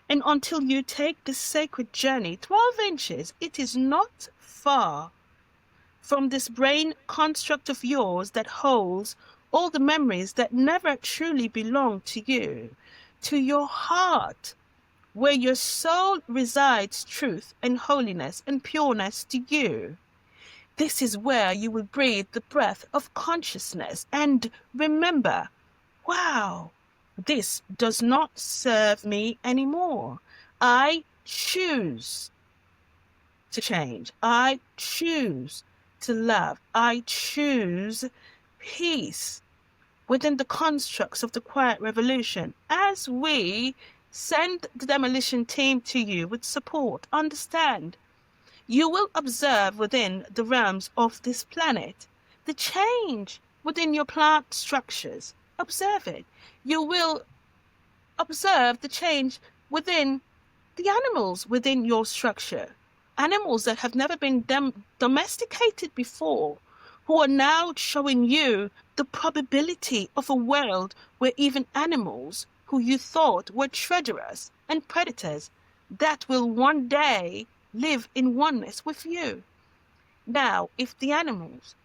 And until you take this sacred journey, 12 inches, it is not far from this brain construct of yours that holds all the memories that never truly belong to you, to your heart, where your soul resides truth and holiness and pureness to you. This is where you will breathe the breath of consciousness and remember, wow, this does not serve me anymore. I choose to change. I choose to love. I choose peace within the constructs of the quiet revolution. As we send the demolition team to you with support, understand, you will observe within the realms of this planet the change within your plant structures. Observe it. You will observe the change within the animals within your structure. Animals that have never been domesticated before, who are now showing you the probability of a world where even animals who you thought were treacherous and predators, that will one day live in oneness with you. Now, if the animals,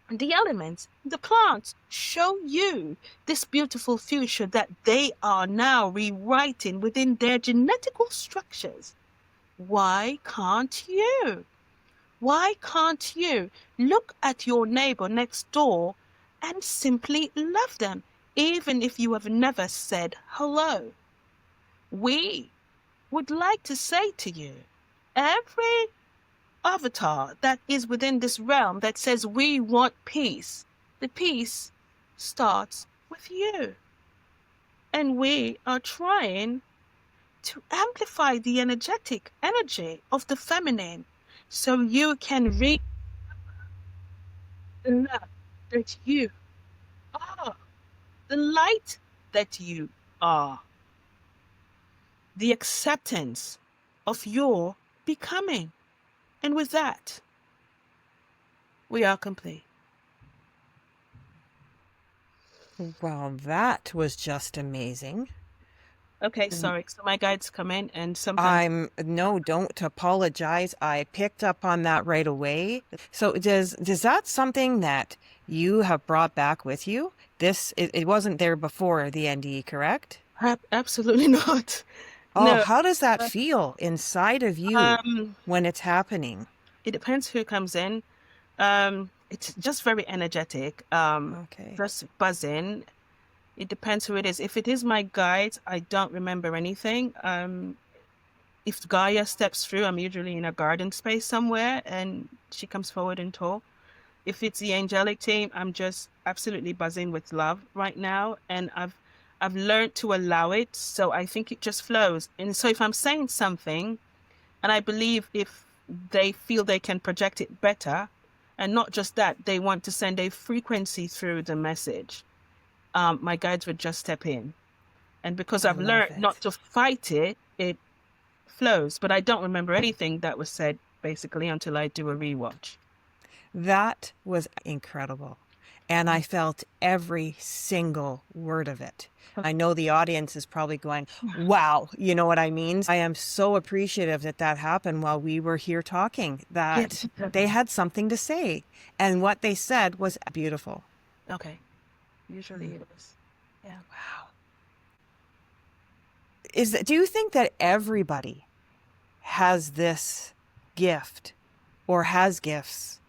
the elements, the plants show you this beautiful future that they are now rewriting within their genetical structures, why can't you? Why can't you look at your neighbor next door and simply love them, even if you have never said hello? We would like to say to you, every avatar that is within this realm that says we want peace, the peace starts with you. And we are trying to amplify the energetic energy of the feminine so you can read the love that you are, the light that you are, the acceptance of your becoming. And with that, we are complete. Well, that was just amazing. Okay, sorry. So my guides come in and sometimes No, don't apologize. I picked up on that right away. So does that something that you have brought back with you? It wasn't there before the NDE, correct? absolutely not. Oh, No, how does that feel inside of you when it's happening? it depends who comes in. It's just very energetic. Okay. Just buzzing. It depends who it is. If it is my guide, I don't remember anything. If Gaia steps through, I'm usually in a garden space somewhere and she comes forward and talk. If it's the angelic team, I'm just absolutely buzzing with love right now. And I've learned to allow it. So I think it just flows. And so if I'm saying something, and I believe if they feel they can project it better, and not just that, they want to send a frequency through the message, my guides would just step in. And because I've learned not to fight it, it flows. But I don't remember anything that was said, basically, until I do a rewatch. That was incredible. And I felt every single word of it. I know the audience is probably going, wow, you know what I mean? I am so appreciative that happened while we were here talking, that they had something to say. And what they said was beautiful. Okay. Usually it is. Yeah. Wow. Do you think that everybody has this gift or has gifts?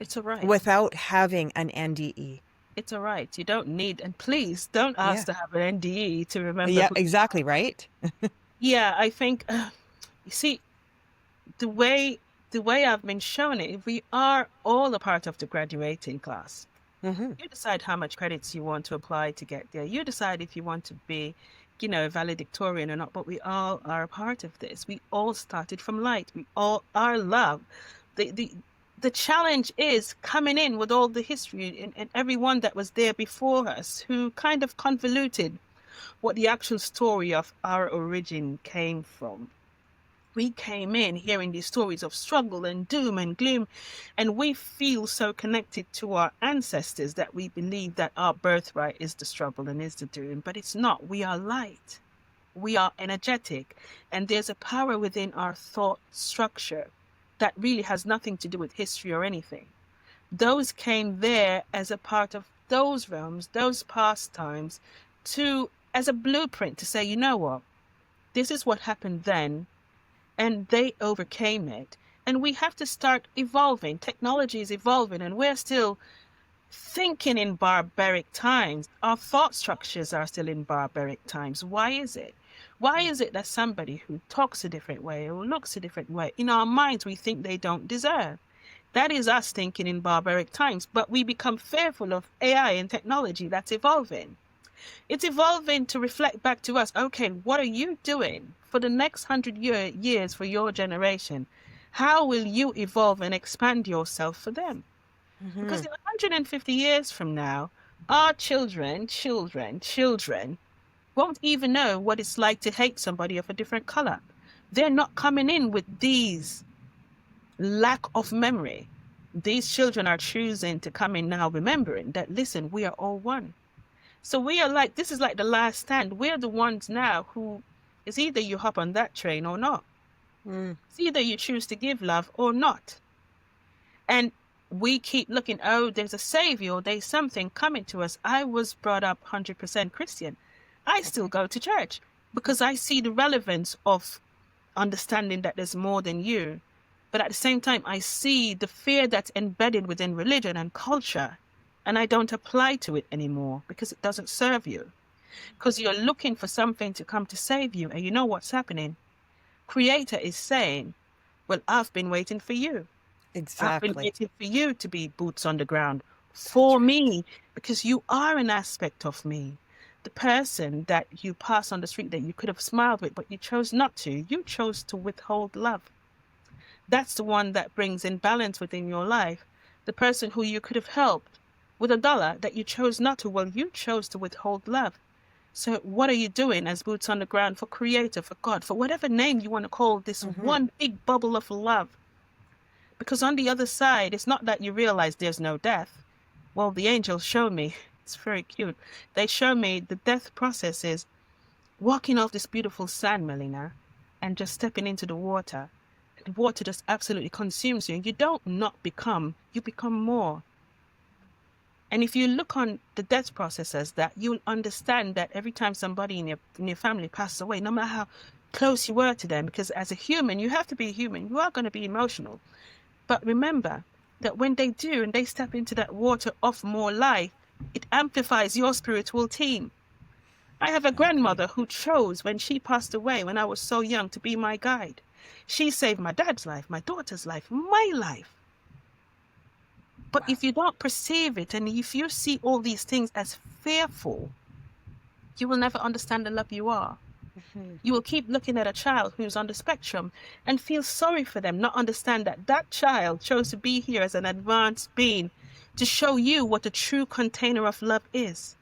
It's all right. Without having an NDE? It's all right. You don't need, and please don't ask to have an NDE to remember. Yeah, exactly, right? Yeah, I think, you see, the way I've been shown it, we are all a part of the graduating class. Mm-hmm. You decide how much credits you want to apply to get there. You decide if you want to be, a valedictorian or not, but we all are a part of this. We all started from light. We all are love. The the challenge is coming in with all the history and everyone that was there before us who kind of convoluted what the actual story of our origin came from. We came in hearing these stories of struggle and doom and gloom, and we feel so connected to our ancestors that we believe that our birthright is the struggle and is the doom, but it's not. We are light. We are energetic, and there's a power within our thought structure that really has nothing to do with history or anything. Those came there as a part of those realms, those past times, as a blueprint to say, you know what, this is what happened then, and they overcame it. And we have to start evolving. Technology is evolving, and we're still thinking in barbaric times. Our thought structures are still in barbaric times. Why is it? Why is it that somebody who talks a different way or looks a different way, in our minds we think they don't deserve? That is us thinking in barbaric times, but we become fearful of AI and technology that's evolving. It's evolving to reflect back to us. Okay, what are you doing for the next 100 years for your generation? How will you evolve and expand yourself for them? Because in 150 years from now, our children won't even know what it's like to hate somebody of a different color. They're not coming in with these lack of memory. These children are choosing to come in now remembering that, listen, we are all one. So we are like, this is like the last stand. We're the ones now who, it's either you hop on that train or not. It's either you choose to give love or not. And we keep looking, oh, there's a savior, there's something coming to us. I was brought up 100% Christian. I still go to church because I see the relevance of understanding that there's more than you. But at the same time, I see the fear that's embedded within religion and culture, and I don't apply to it anymore because it doesn't serve you. Because you're looking for something to come to save you, and you know what's happening? Creator is saying, well, I've been waiting for you. Exactly. I've been waiting for you to be boots on the ground for me, because you are an aspect of me. The person that you pass on the street that you could have smiled with, but you chose not to. You chose to withhold love. That's the one that brings in balance within your life. The person who you could have helped with $1 that you chose not to. Well, you chose to withhold love. So what are you doing as boots on the ground for Creator, for God, for whatever name you want to call this one big bubble of love? Because on the other side, it's not that you realize there's no death. Well, the angels show me. It's very cute. They show me the death process is walking off this beautiful sand, Melina, and just stepping into the water. The water just absolutely consumes you. You don't not become, you become more. And if you look on the death process as that, you'll understand that every time somebody in your family passes away, no matter how close you were to them, because as a human, you have to be human. You are going to be emotional. But remember that when they do and they step into that water of more life, it amplifies your spiritual team. I have a grandmother who chose, when she passed away, when I was so young, to be my guide. She saved my dad's life, my daughter's life, my life. But if you don't perceive it, and if you see all these things as fearful, you will never understand the love you are. You will keep looking at a child who's on the spectrum and feel sorry for them, not understand that that child chose to be here as an advanced being to show you what a true container of love is,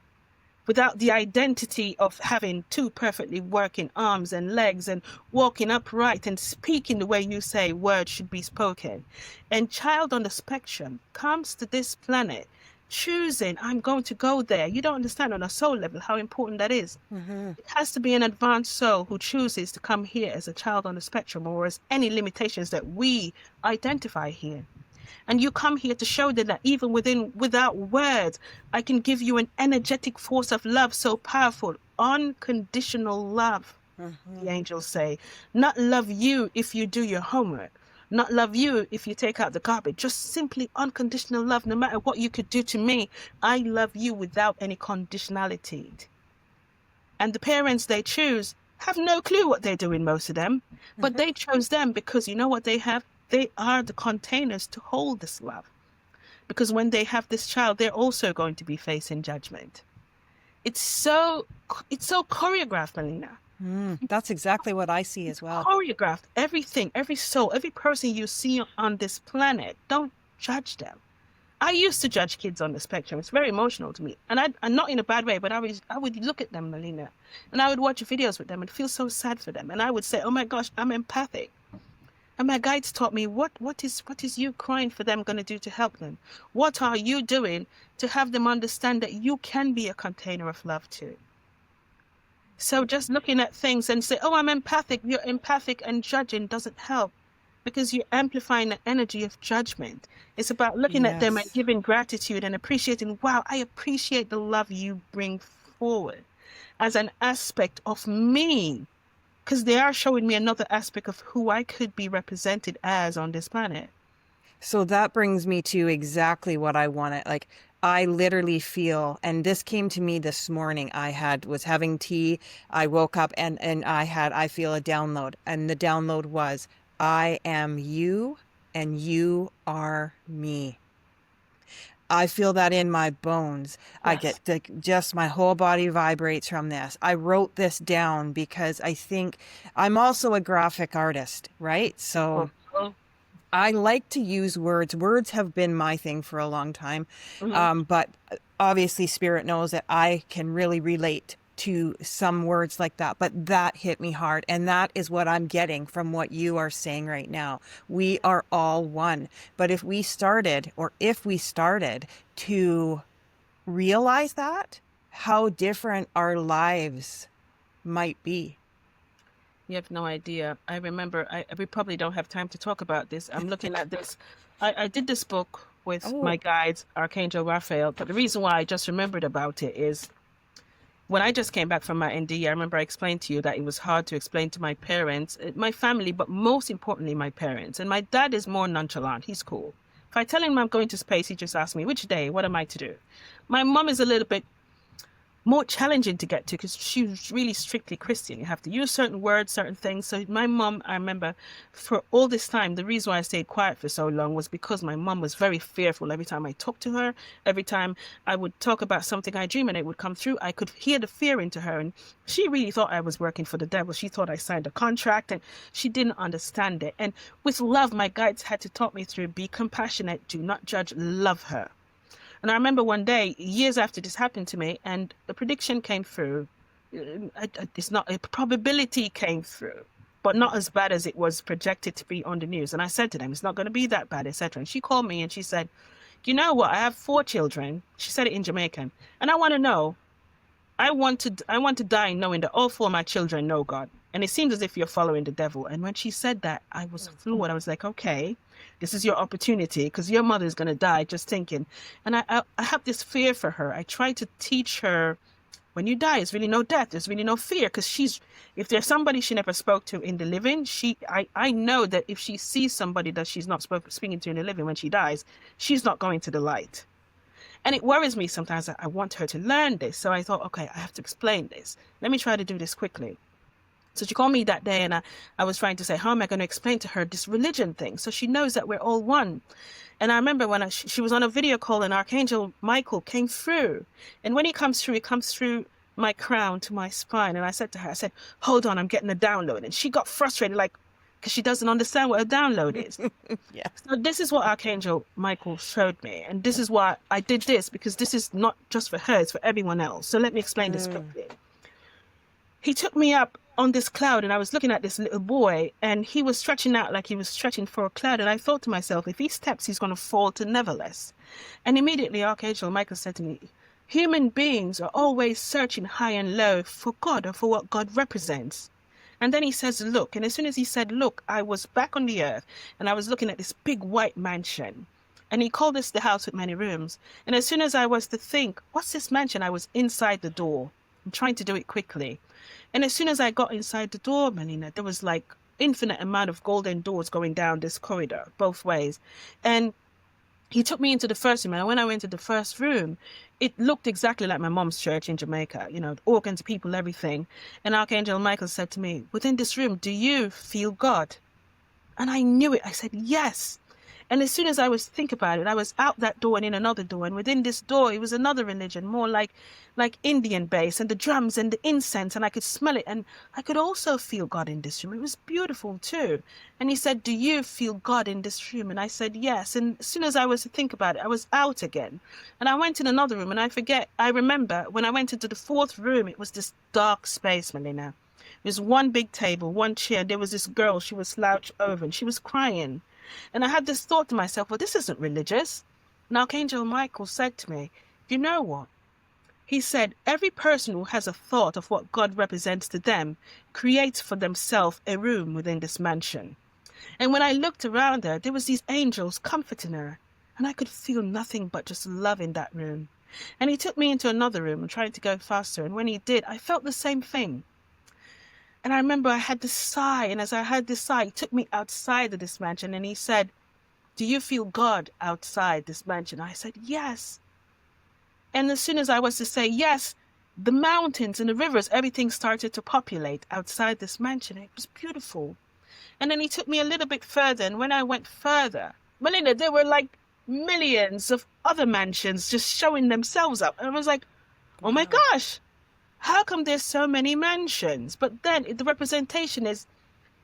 without the identity of having two perfectly working arms and legs and walking upright and speaking the way you say words should be spoken. And child on the spectrum comes to this planet choosing, I'm going to go there. You don't understand on a soul level how important that is. It has to be an advanced soul who chooses to come here as a child on the spectrum, or as any limitations that we identify here. And you come here to show them that even without words, I can give you an energetic force of love so powerful, unconditional love, the angels say. Not love you if you do your homework, not love you if you take out the garbage, just simply unconditional love. No matter what you could do to me, I love you without any conditionality. And the parents they choose have no clue what they're doing, most of them, but they chose them because you know what they have? They are the containers to hold this love. Because when they have this child, they're also going to be facing judgment. It's so choreographed, Melina. That's exactly what I see as well. Choreographed. Everything, every soul, every person you see on this planet. Don't judge them. I used to judge kids on the spectrum. It's very emotional to me. And not in a bad way, but I would look at them, Melina, and I would watch videos with them and feel so sad for them. And I would say, oh my gosh, I'm empathic. And my guides taught me, what is you crying for them going to do to help them? What are you doing to have them understand that you can be a container of love too? So just looking at things and say, oh, I'm empathic. You're empathic, and judging doesn't help, because you're amplifying the energy of judgment. It's about looking at them and giving gratitude and appreciating, wow, I appreciate the love you bring forward as an aspect of me, because they are showing me another aspect of who I could be represented as on this planet. So that brings me to exactly what I wanted. Like, I literally feel, and this came to me this morning. Was having tea. I woke up and I feel a download, and the download was, I am you and you are me. I feel that in my bones. Yes. I get just my whole body vibrates from this. I wrote this down because I think I'm also a graphic artist, right? So I like to use words. Words have been my thing for a long time. But obviously Spirit knows that I can really relate to some words like that, but that hit me hard. And that is what I'm getting from what you are saying right now. We are all one. But if we started to realize that, how different our lives might be. You have no idea. I remember, we probably don't have time to talk about this. I'm looking at this. I did this book with my guides, Archangel Raphael, but the reason why I just remembered about it is when I just came back from my NDE, I remember I explained to you that it was hard to explain to my parents, my family, but most importantly, my parents. And my dad is more nonchalant. He's cool. If I tell him I'm going to space, he just asks me, which day? What am I to do? My mom is a little bit more challenging to get to because she's really strictly Christian. You have to use certain words, certain things. So my mom, I remember for all this time, the reason why I stayed quiet for so long was because my mom was very fearful. Every time I talked to her, every time I would talk about something I dream and it would come through, I could hear the fear into her. And she really thought I was working for the devil. She thought I signed a contract and she didn't understand it. And with love, my guides had to talk me through, be compassionate, do not judge, love her. And I remember one day, years after this happened to me, and the prediction came through. It's not a probability came through, but not as bad as it was projected to be on the news. And I said to them, it's not going to be that bad, etc. And she called me and she said, you know what? I have 4 children. She said it in Jamaican. And I want to know, I want to die knowing that all 4 of my children know God. And it seems as if you're following the devil. And when she said that, I was floored. I was like, okay, this is your opportunity because your mother is going to die, just thinking. And I have this fear for her. I try to teach her, when you die, there's really no death. There's really no fear, because if there's somebody she never spoke to in the living, I know that if she sees somebody that she's not speaking to in the living when she dies, she's not going to the light. And it worries me sometimes that I want her to learn this. So I thought, okay, I have to explain this. Let me try to do this quickly. So she called me that day and I was trying to say, how am I going to explain to her this religion thing so she knows that we're all one? And I remember when she was on a video call and Archangel Michael came through. And when he comes through my crown to my spine. And I said to her, hold on, I'm getting a download. And she got frustrated, because she doesn't understand what a download is. Yeah. So this is what Archangel Michael showed me. And this is why I did this, because this is not just for her, it's for everyone else. So let me explain this quickly. He took me up on this cloud and I was looking at this little boy and he was stretching out like he was stretching for a cloud. And I thought to myself, if he steps, he's going to fall to neverless. And immediately Archangel Michael said to me, human beings are always searching high and low for God or for what God represents. And then he says, look. And as soon as he said, look, I was back on the earth and I was looking at this big white mansion. And he called this the house with many rooms. And as soon as I was to think, what's this mansion? I was inside the door. I'm trying to do it quickly. And as soon as I got inside the door, Melina, there was like infinite amount of golden doors going down this corridor, both ways. And he took me into the first room. And when I went to the first room, it looked exactly like my mom's church in Jamaica, organs, people, everything. And Archangel Michael said to me, within this room, do you feel God? And I knew it. I said, yes. And as soon as I was think about it, I was out that door and in another door. And within this door, it was another religion, more like Indian based, and the drums and the incense, and I could smell it. And I could also feel God in this room. It was beautiful too. And he said, do you feel God in this room? And I said, yes. And as soon as I was to think about it, I was out again. And I went in another room, and I remember when I went into the fourth room, it was this dark space, Melina. There's one big table, one chair. There was this girl, she was slouched over, and she was crying. And I had this thought to myself, well, this isn't religious. And Archangel Michael said to me, you know what? He said, every person who has a thought of what God represents to them creates for themselves a room within this mansion. And when I looked around her, there was these angels comforting her. And I could feel nothing but just love in that room. And he took me into another room and tried to go faster. And when he did, I felt the same thing. And I remember I had this sigh, and as I had this sigh, he took me outside of this mansion, and he said, do you feel God outside this mansion? I said, yes. And as soon as I was to say yes, the mountains and the rivers, everything started to populate outside this mansion. It was beautiful. And then he took me a little bit further, and when I went further, Melinda, there were like millions of other mansions just showing themselves up. And I was like, oh my gosh. How come there's so many mansions? But then the representation is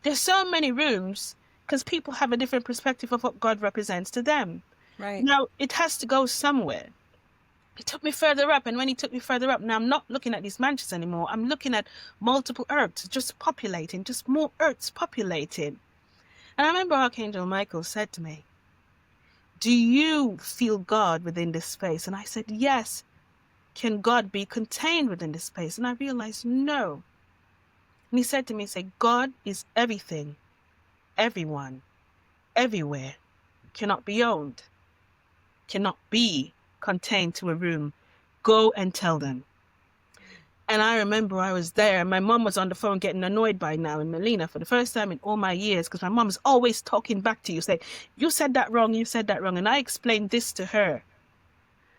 there's so many rooms because people have a different perspective of what God represents to them. Right. Now, it has to go somewhere. He took me further up, and when he took me further up, now I'm not looking at these mansions anymore. I'm looking at multiple earths just populating, just more earths populating. And I remember Archangel Michael said to me, do you feel God within this space? And I said, yes. Can God be contained within this space? And I realized, no. And he said to me, God is everything, everyone, everywhere, cannot be owned, cannot be contained to a room. Go and tell them. And I remember I was there, and my mom was on the phone getting annoyed by now, and Melina, for the first time in all my years, because my mom is always talking back to you, say, you said that wrong, you said that wrong. And I explained this to her.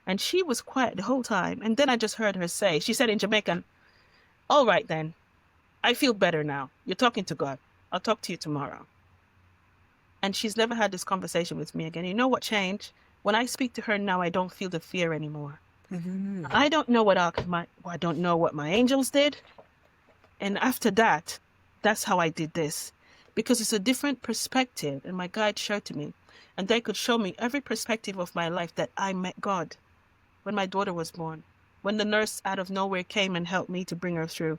And she was quiet the whole time. And then I just heard her say, she said in Jamaican, all right then, I feel better now. You're talking to God. I'll talk to you tomorrow. And she's never had this conversation with me again. You know what changed? When I speak to her now, I don't feel the fear anymore. Mm-hmm. I don't know what my angels did. And after that, that's how I did this. Because it's a different perspective. And my guide showed to me. And they could show me every perspective of my life that I met God. When my daughter was born, when the nurse out of nowhere came and helped me to bring her through.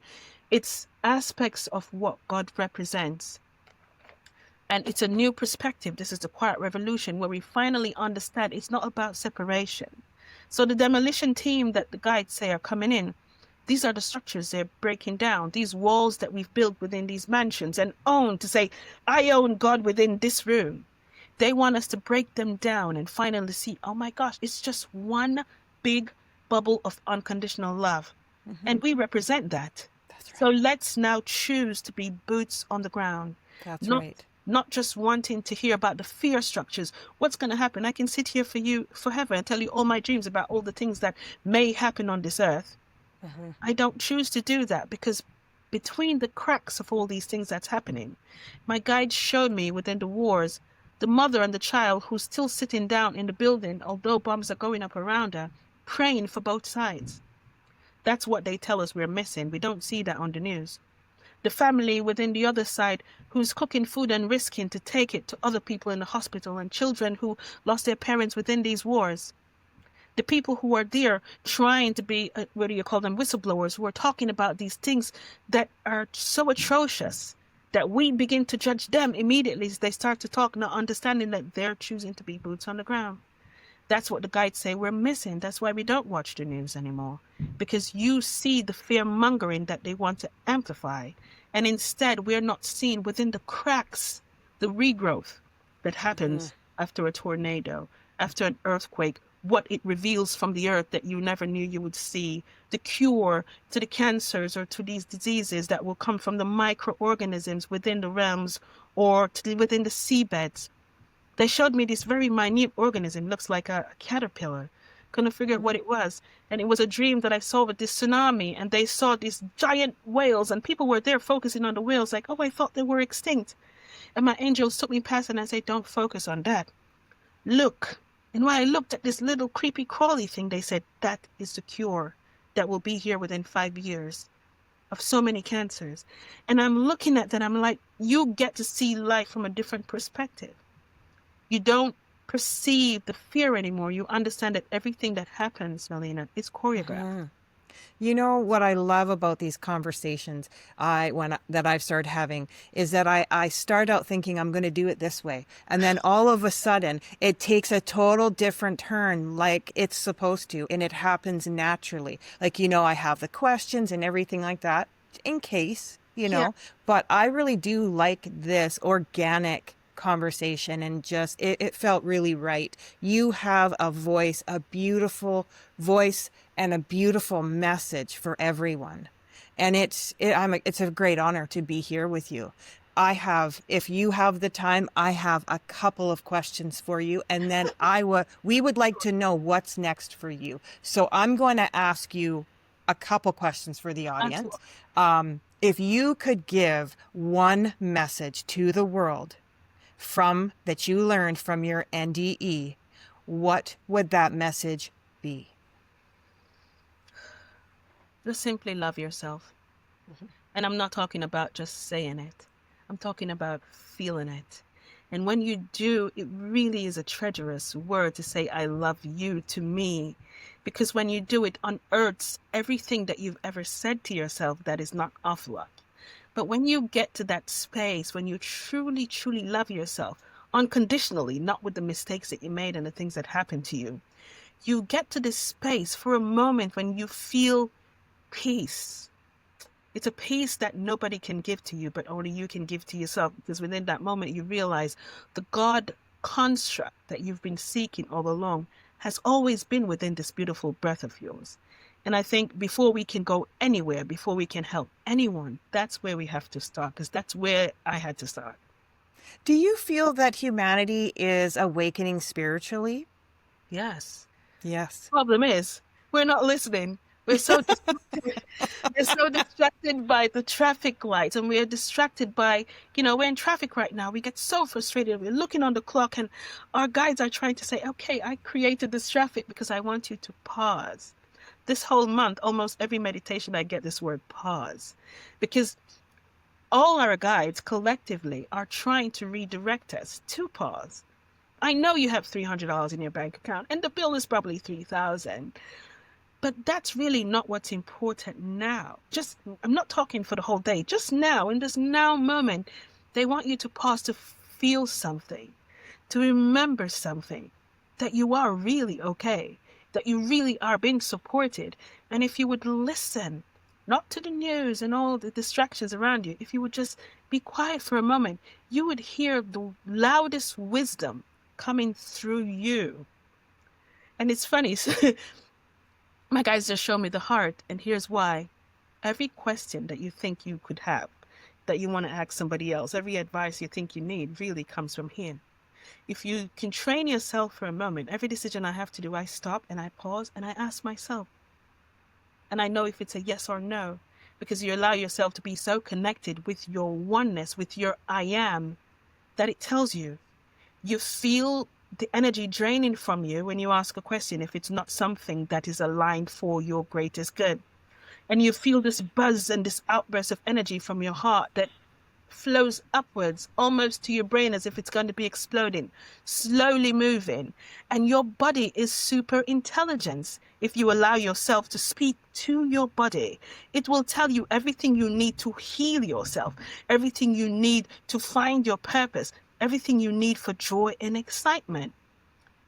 It's aspects of what God represents. And it's a new perspective. This is the quiet revolution where we finally understand it's not about separation. So the demolition team that the guides say are coming in, these are the structures they're breaking down, these walls that we've built within these mansions and own to say, I own God within this room. They want us to break them down and finally see, oh my gosh, it's just one big bubble of unconditional love. Mm-hmm. And we represent that. That's right. So let's now choose to be boots on the ground. That's right. Not just wanting to hear about the fear structures. What's going to happen? I can sit here for you forever and tell you all my dreams about all the things that may happen on this earth. Mm-hmm. I don't choose to do that because between the cracks of all these things that's happening, my guide showed me within the wars, the mother and the child who's still sitting down in the building, although bombs are going up around her, praying for both sides. That's what they tell us we're missing. We don't see that on the news. The family within the other side who's cooking food and risking to take it to other people in the hospital, and children who lost their parents within these wars. The people who are there trying to be, whistleblowers, who are talking about these things that are so atrocious that we begin to judge them immediately as they start to talk, not understanding that they're choosing to be boots on the ground. That's what the guides say we're missing. That's why we don't watch the news anymore. Because you see the fear-mongering that they want to amplify. And instead, we're not seeing within the cracks the regrowth that happens after a tornado, after an earthquake, what it reveals from the earth that you never knew you would see, the cure to the cancers or to these diseases that will come from the microorganisms within the realms or within the seabeds. They showed me this very minute organism, looks like a caterpillar. Couldn't figure out what it was. And it was a dream that I saw with this tsunami, and they saw these giant whales, and people were there focusing on the whales like, oh, I thought they were extinct. And my angels took me past and I said, don't focus on that. Look. And when I looked at this little creepy crawly thing, they said, that is the cure that will be here within 5 years of so many cancers. And I'm looking at that, I'm like, you get to see life from a different perspective. You don't perceive the fear anymore. You understand that everything that happens, Melina, is choreographed. You know what I love about these conversations that I've started having is that I start out thinking I'm going to do it this way. And then all of a sudden it takes a total different turn like it's supposed to. And it happens naturally. Like, I have the questions and everything like that in case, Yeah. but I really do like this organic conversation and just it felt really right. You have a voice, a beautiful voice and a beautiful message for everyone. And it's a great honor to be here with you. If you have the time, I have a couple of questions for you, and then we would like to know what's next for you. So I'm going to ask you a couple questions for the audience. If you could give one message to the world that you learned from your NDE, what would that message be? Just simply love yourself. And I'm not talking about just saying it. I'm talking about feeling it. And when you do, it really is a treacherous word to say, I love you to me. Because when you do, it unearths everything that you've ever said to yourself that is not of love. But when you get to that space, when you truly, truly love yourself, unconditionally, not with the mistakes that you made and the things that happened to you, you get to this space for a moment when you feel peace. It's a peace that nobody can give to you, but only you can give to yourself, because within that moment you realize the God construct that you've been seeking all along has always been within this beautiful breath of yours. And I think before we can go anywhere, before we can help anyone, that's where we have to start, because that's where I had to start. Do you feel that humanity is awakening spiritually? Yes. Yes. Problem is, we're not listening. We're so distracted. We're so distracted by the traffic lights, and we're distracted by, we're in traffic right now. We get so frustrated. We're looking on the clock, and our guides are trying to say, okay, I created this traffic because I want you to pause. This whole month, almost every meditation, I get this word pause, because all our guides collectively are trying to redirect us to pause. I know you have $300 in your bank account, and the bill is probably $3,000. But that's really not what's important now. I'm not talking for the whole day. Just now, in this now moment, they want you to pause to feel something, to remember something, that you are really okay, that you really are being supported. And if you would listen, not to the news and all the distractions around you, if you would just be quiet for a moment, you would hear the loudest wisdom coming through you. And it's funny. My guys just show me the heart, and here's why. Every question that you think you could have, that you want to ask somebody else, every advice you think you need really comes from here. If you can train yourself for a moment, every decision I have to do, I stop and I pause and I ask myself. And I know if it's a yes or no, because you allow yourself to be so connected with your oneness, with your I am, that it tells you. You feel the energy draining from you when you ask a question if it's not something that is aligned for your greatest good. And you feel this buzz and this outburst of energy from your heart that flows upwards almost to your brain as if it's going to be exploding, slowly moving. And your body is super intelligence. If you allow yourself to speak to your body, it will tell you everything you need to heal yourself, everything you need to find your purpose, everything you need for joy and excitement.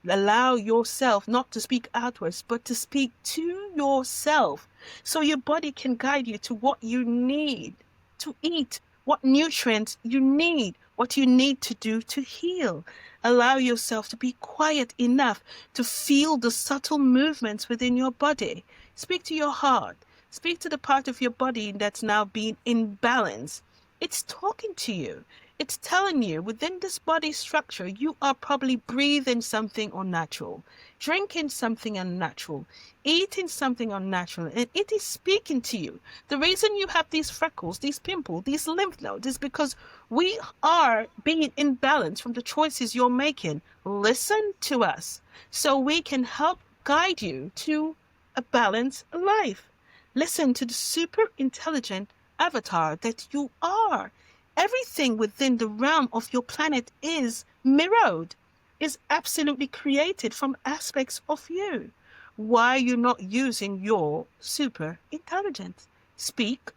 Allow yourself not to speak outwards, but to speak to yourself, so your body can guide you to what you need to eat, what nutrients you need, what you need to do to heal. Allow yourself to be quiet enough to feel the subtle movements within your body. Speak to your heart. Speak to the part of your body that's now being in balance. It's talking to you. It's telling you within this body structure, you are probably breathing something unnatural, drinking something unnatural, eating something unnatural, and it is speaking to you. The reason you have these freckles, these pimples, these lymph nodes is because we are being imbalanced from the choices you're making. Listen to us so we can help guide you to a balanced life. Listen to the super intelligent avatar that you are. Everything within the realm of your planet is mirrored, is absolutely created from aspects of you. Why are you not using your super intelligence? Speak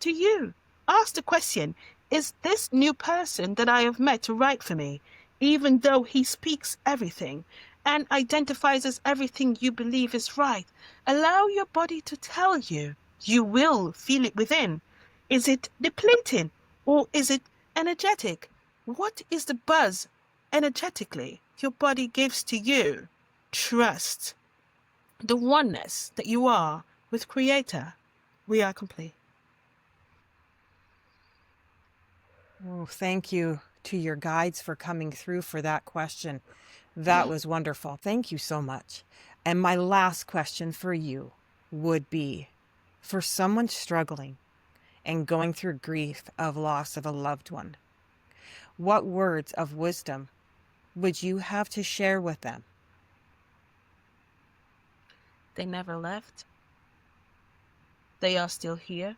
to you. Ask the question, is this new person that I have met right for me? Even though he speaks everything and identifies as everything you believe is right, allow your body to tell you. You will feel it within. Is it depleting or is it energetic? What is the buzz energetically your body gives to you? Trust the oneness that you are with Creator. We are complete. Oh, thank you to your guides for coming through for that question. That was wonderful. Thank you so much. And my last question for you would be, for someone struggling and going through grief of loss of a loved one, what words of wisdom would you have to share with them? They never left. They are still here.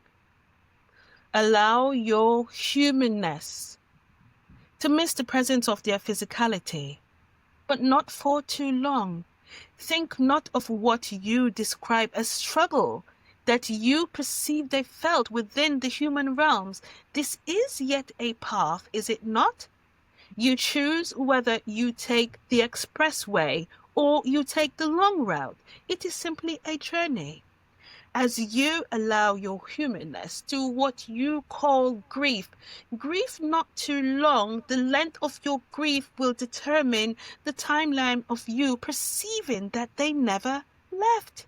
Allow your humanness to miss the presence of their physicality, but not for too long. Think not of what you describe as struggle that you perceive they felt within the human realms. This is yet a path, is it not? You choose whether you take the expressway or you take the long route. It is simply a journey. As you allow your humanness to what you call grief, grief not too long, the length of your grief will determine the timeline of you perceiving that they never left.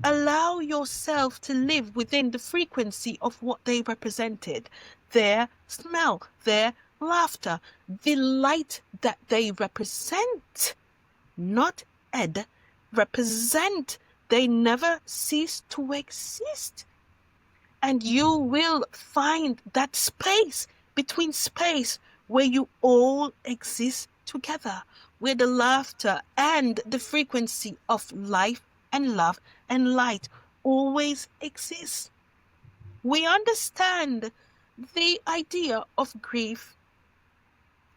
Allow yourself to live within the frequency of what they represented, their smell, their laughter, the light that they represent, not represent. They never cease to exist. And you will find that space between space where you all exist together, where the laughter and the frequency of life and love and light always exists. We understand the idea of grief.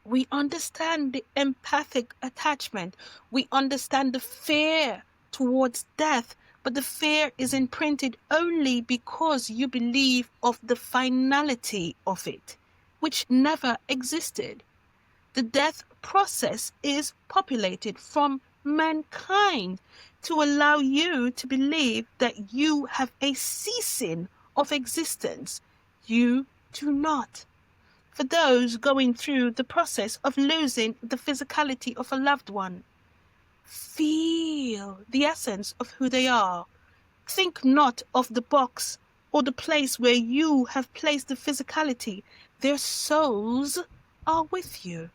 We understand the empathic attachment. We understand the fear towards death, but the fear is imprinted only because you believe of the finality of it, which never existed. The death process is populated from mankind to allow you to believe that you have a ceasing of existence. You do not. For those going through the process of losing the physicality of a loved one, feel the essence of who they are. Think not of the box or the place where you have placed the physicality. Their souls are with you.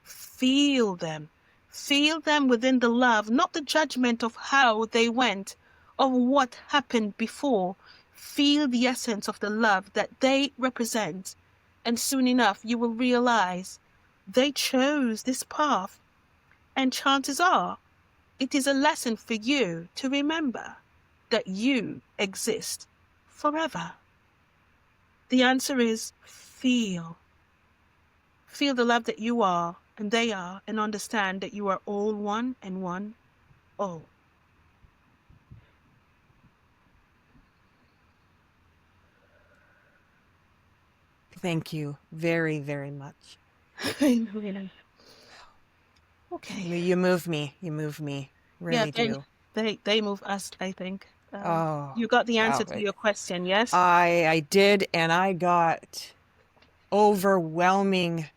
Feel them. Feel them within the love, not the judgment of how they went, of what happened before. Feel the essence of the love that they represent. And soon enough, you will realize they chose this path. And chances are, it is a lesson for you to remember that you exist forever. The answer is feel. Feel the love that you are and they are, and understand that you are all one and one all. Thank you very, very much. Okay. You move me. You move me. Really do. They move us, I think. Oh, you got the answer wow. to your question, yes? I did, and I got overwhelming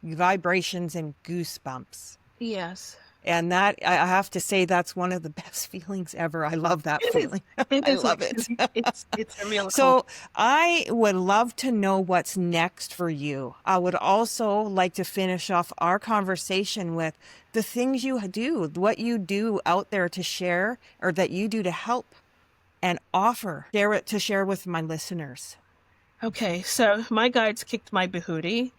vibrations and goosebumps. Yes. And that, I have to say, that's one of the best feelings ever. I love that It is. feeling. It I is love it. actually. It's a real cool. So I would love to know what's next for you. I would also like to finish off our conversation with the things you do, what you do out there to share, or that you do to help and offer, share with my listeners. Okay, so my guides kicked my behooty,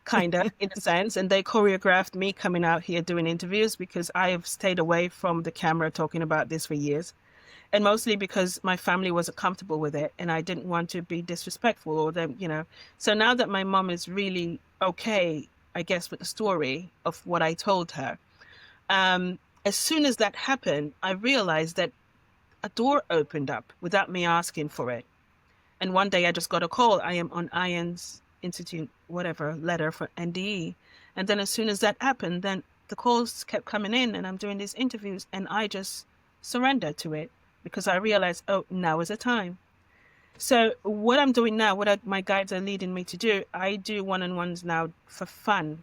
kinda, in a sense, and they choreographed me coming out here doing interviews because I have stayed away from the camera talking about this for years. And mostly because my family wasn't comfortable with it and I didn't want to be disrespectful or them, you know. So now that my mom is really okay, I guess, with the story of what I told her, as soon as that happened, I realized that a door opened up without me asking for it. And one day I just got a call. I am on Iron's Institute, whatever, letter for NDE. And then as soon as that happened, then the calls kept coming in and I'm doing these interviews and I just surrendered to it because I realized, oh, now is the time. So what I'm doing now, my guides are leading me to do, I do one-on-ones now for fun.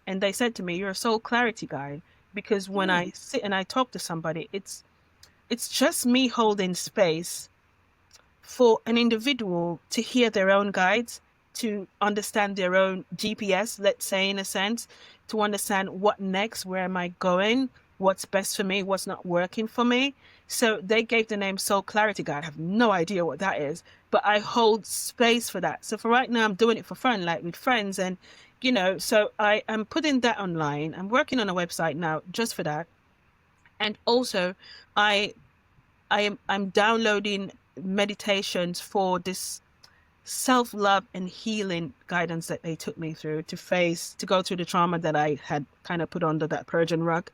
And they said to me, you're a soul clarity guide. Because when I sit and I talk to somebody, it's just me holding space for an individual to hear their own guides, to understand their own GPS, let's say, in a sense, to understand what next, where am I going, what's best for me, what's not working for me. So they gave the name Soul Clarity Guide. I have no idea what that is, but I hold space for that. So for right now, I'm doing it for fun, like with friends. And, you know, so I am putting that online. I'm working on a website now just for that. And also I'm downloading meditations for this self-love and healing guidance that they took me through to go through the trauma that I had kind of put under that Persian rug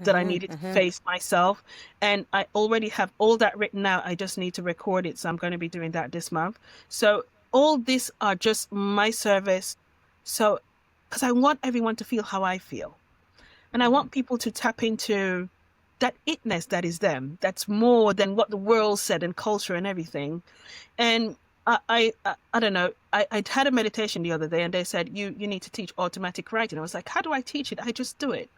that I needed to face myself. And I already have all that written out. I just need to record it. So I'm going to be doing that this month. So all these are just my service. So, because I want everyone to feel how I feel. And I want people to tap into that itness that is them. That's more than what the world said and culture and everything. And I don't know. I had a meditation the other day and they said, you need to teach automatic writing. I was like, how do I teach it? I just do it.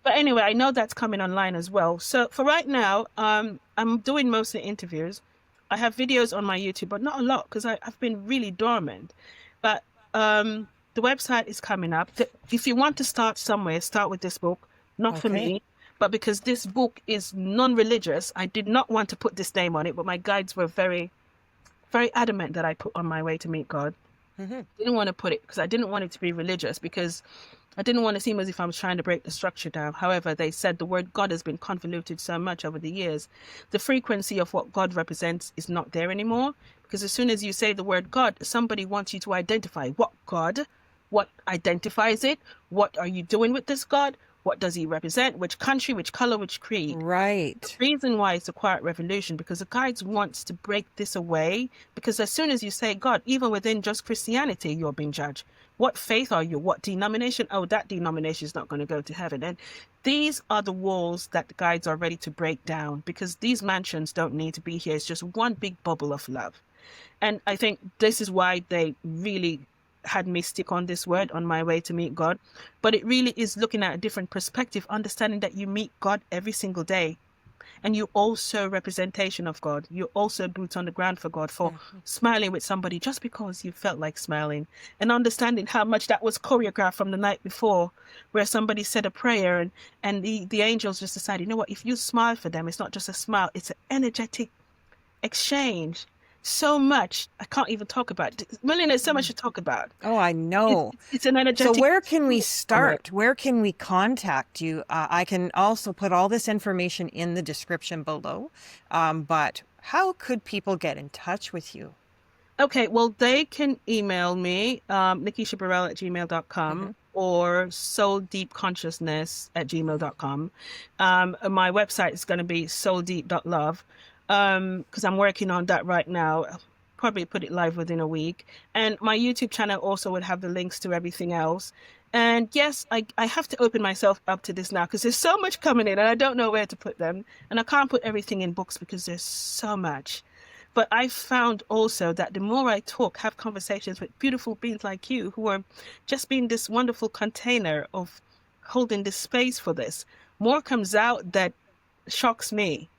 But anyway, I know that's coming online as well. So for right now, I'm doing mostly interviews. I have videos on my YouTube, but not a lot because I've been really dormant. But the website is coming up. If you want to start somewhere, start with this book. Not for me, but because this book is non-religious, I did not want to put this name on it, but my guides were very, very adamant that I put On My Way to Meet God. Didn't want to put it because I didn't want it to be religious, because I didn't want to seem as if I was trying to break the structure down. However, they said the word God has been convoluted so much over the years. The frequency of what God represents is not there anymore, because as soon as you say the word God, somebody wants you to identify what God, what identifies it, what are you doing with this God, what does he represent, which country, which color, which creed. Right. The reason why it's a quiet revolution, because the guides wants to break this away, because as soon as you say God, even within just Christianity, you're being judged. What faith are you? What denomination? Oh, that denomination is not going to go to heaven. And these are the walls that the guides are ready to break down, because these mansions don't need to be here. It's just one big bubble of love. And I think this is why they really had me stick on this word, On My Way to Meet God. But it really is looking at a different perspective, understanding that you meet God every single day. And you're also representation of God. You're also boots on the ground for God, for smiling with somebody just because you felt like smiling, and understanding how much that was choreographed from the night before, where somebody said a prayer and the angels just decided, you know what, if you smile for them, it's not just a smile, it's an energetic exchange. So much I can't even talk about. Million, there's so much to talk about. Oh, I know. It's an energetic. So where can we start? Where can we contact you? I can also put all this information in the description below. But how could people get in touch with you? Okay, well, they can email me, nekeshaburrell@gmail.com or souldeepconsciousness@gmail.com. My website is going to be souldeep.love. Because I'm working on that right now. I'll probably put it live within a week. And my YouTube channel also would have the links to everything else. And yes, I have to open myself up to this now, because there's so much coming in and I don't know where to put them. And I can't put everything in books because there's so much. But I found also that the more I talk, have conversations with beautiful beings like you, who are just being this wonderful container of holding this space for this, more comes out that shocks me.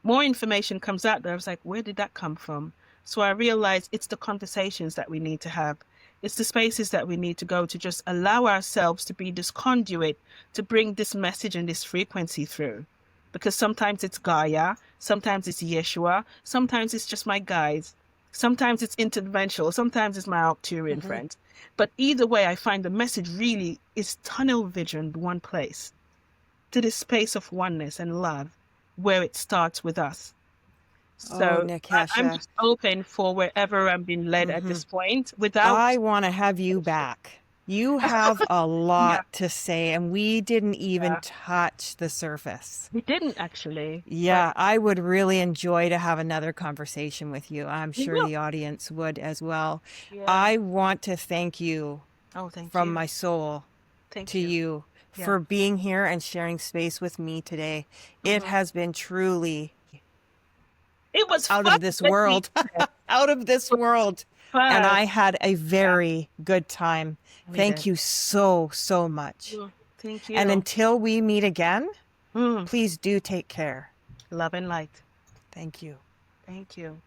More information comes out there. I was like, where did that come from? So I realized it's the conversations that we need to have. It's the spaces that we need to go to just allow ourselves to be this conduit to bring this message and this frequency through. Because sometimes it's Gaia, sometimes it's Yeshua, sometimes it's just my guides, sometimes it's interventional, sometimes it's my Arcturian friends. But either way, I find the message really is tunnel vision one place, to this space of oneness and love where it starts with us. So I'm Nekesha, just open for wherever I'm being led at this point without. I want to have you back. You have a lot to say, and we didn't even touch the surface. We didn't actually. Yeah, I would really enjoy to have another conversation with you. I'm We sure will. the audience would as well. Yeah. I want to thank you Oh, thank from you. my soul Thank to you Yeah. for being here and sharing space with me today. It has been truly It was out fun. of this world, out of this world. And I had a very good time. We Thank did. you so, so much. Thank you. And until we meet again, Mm. please do take care. Love and light. Thank you. Thank you.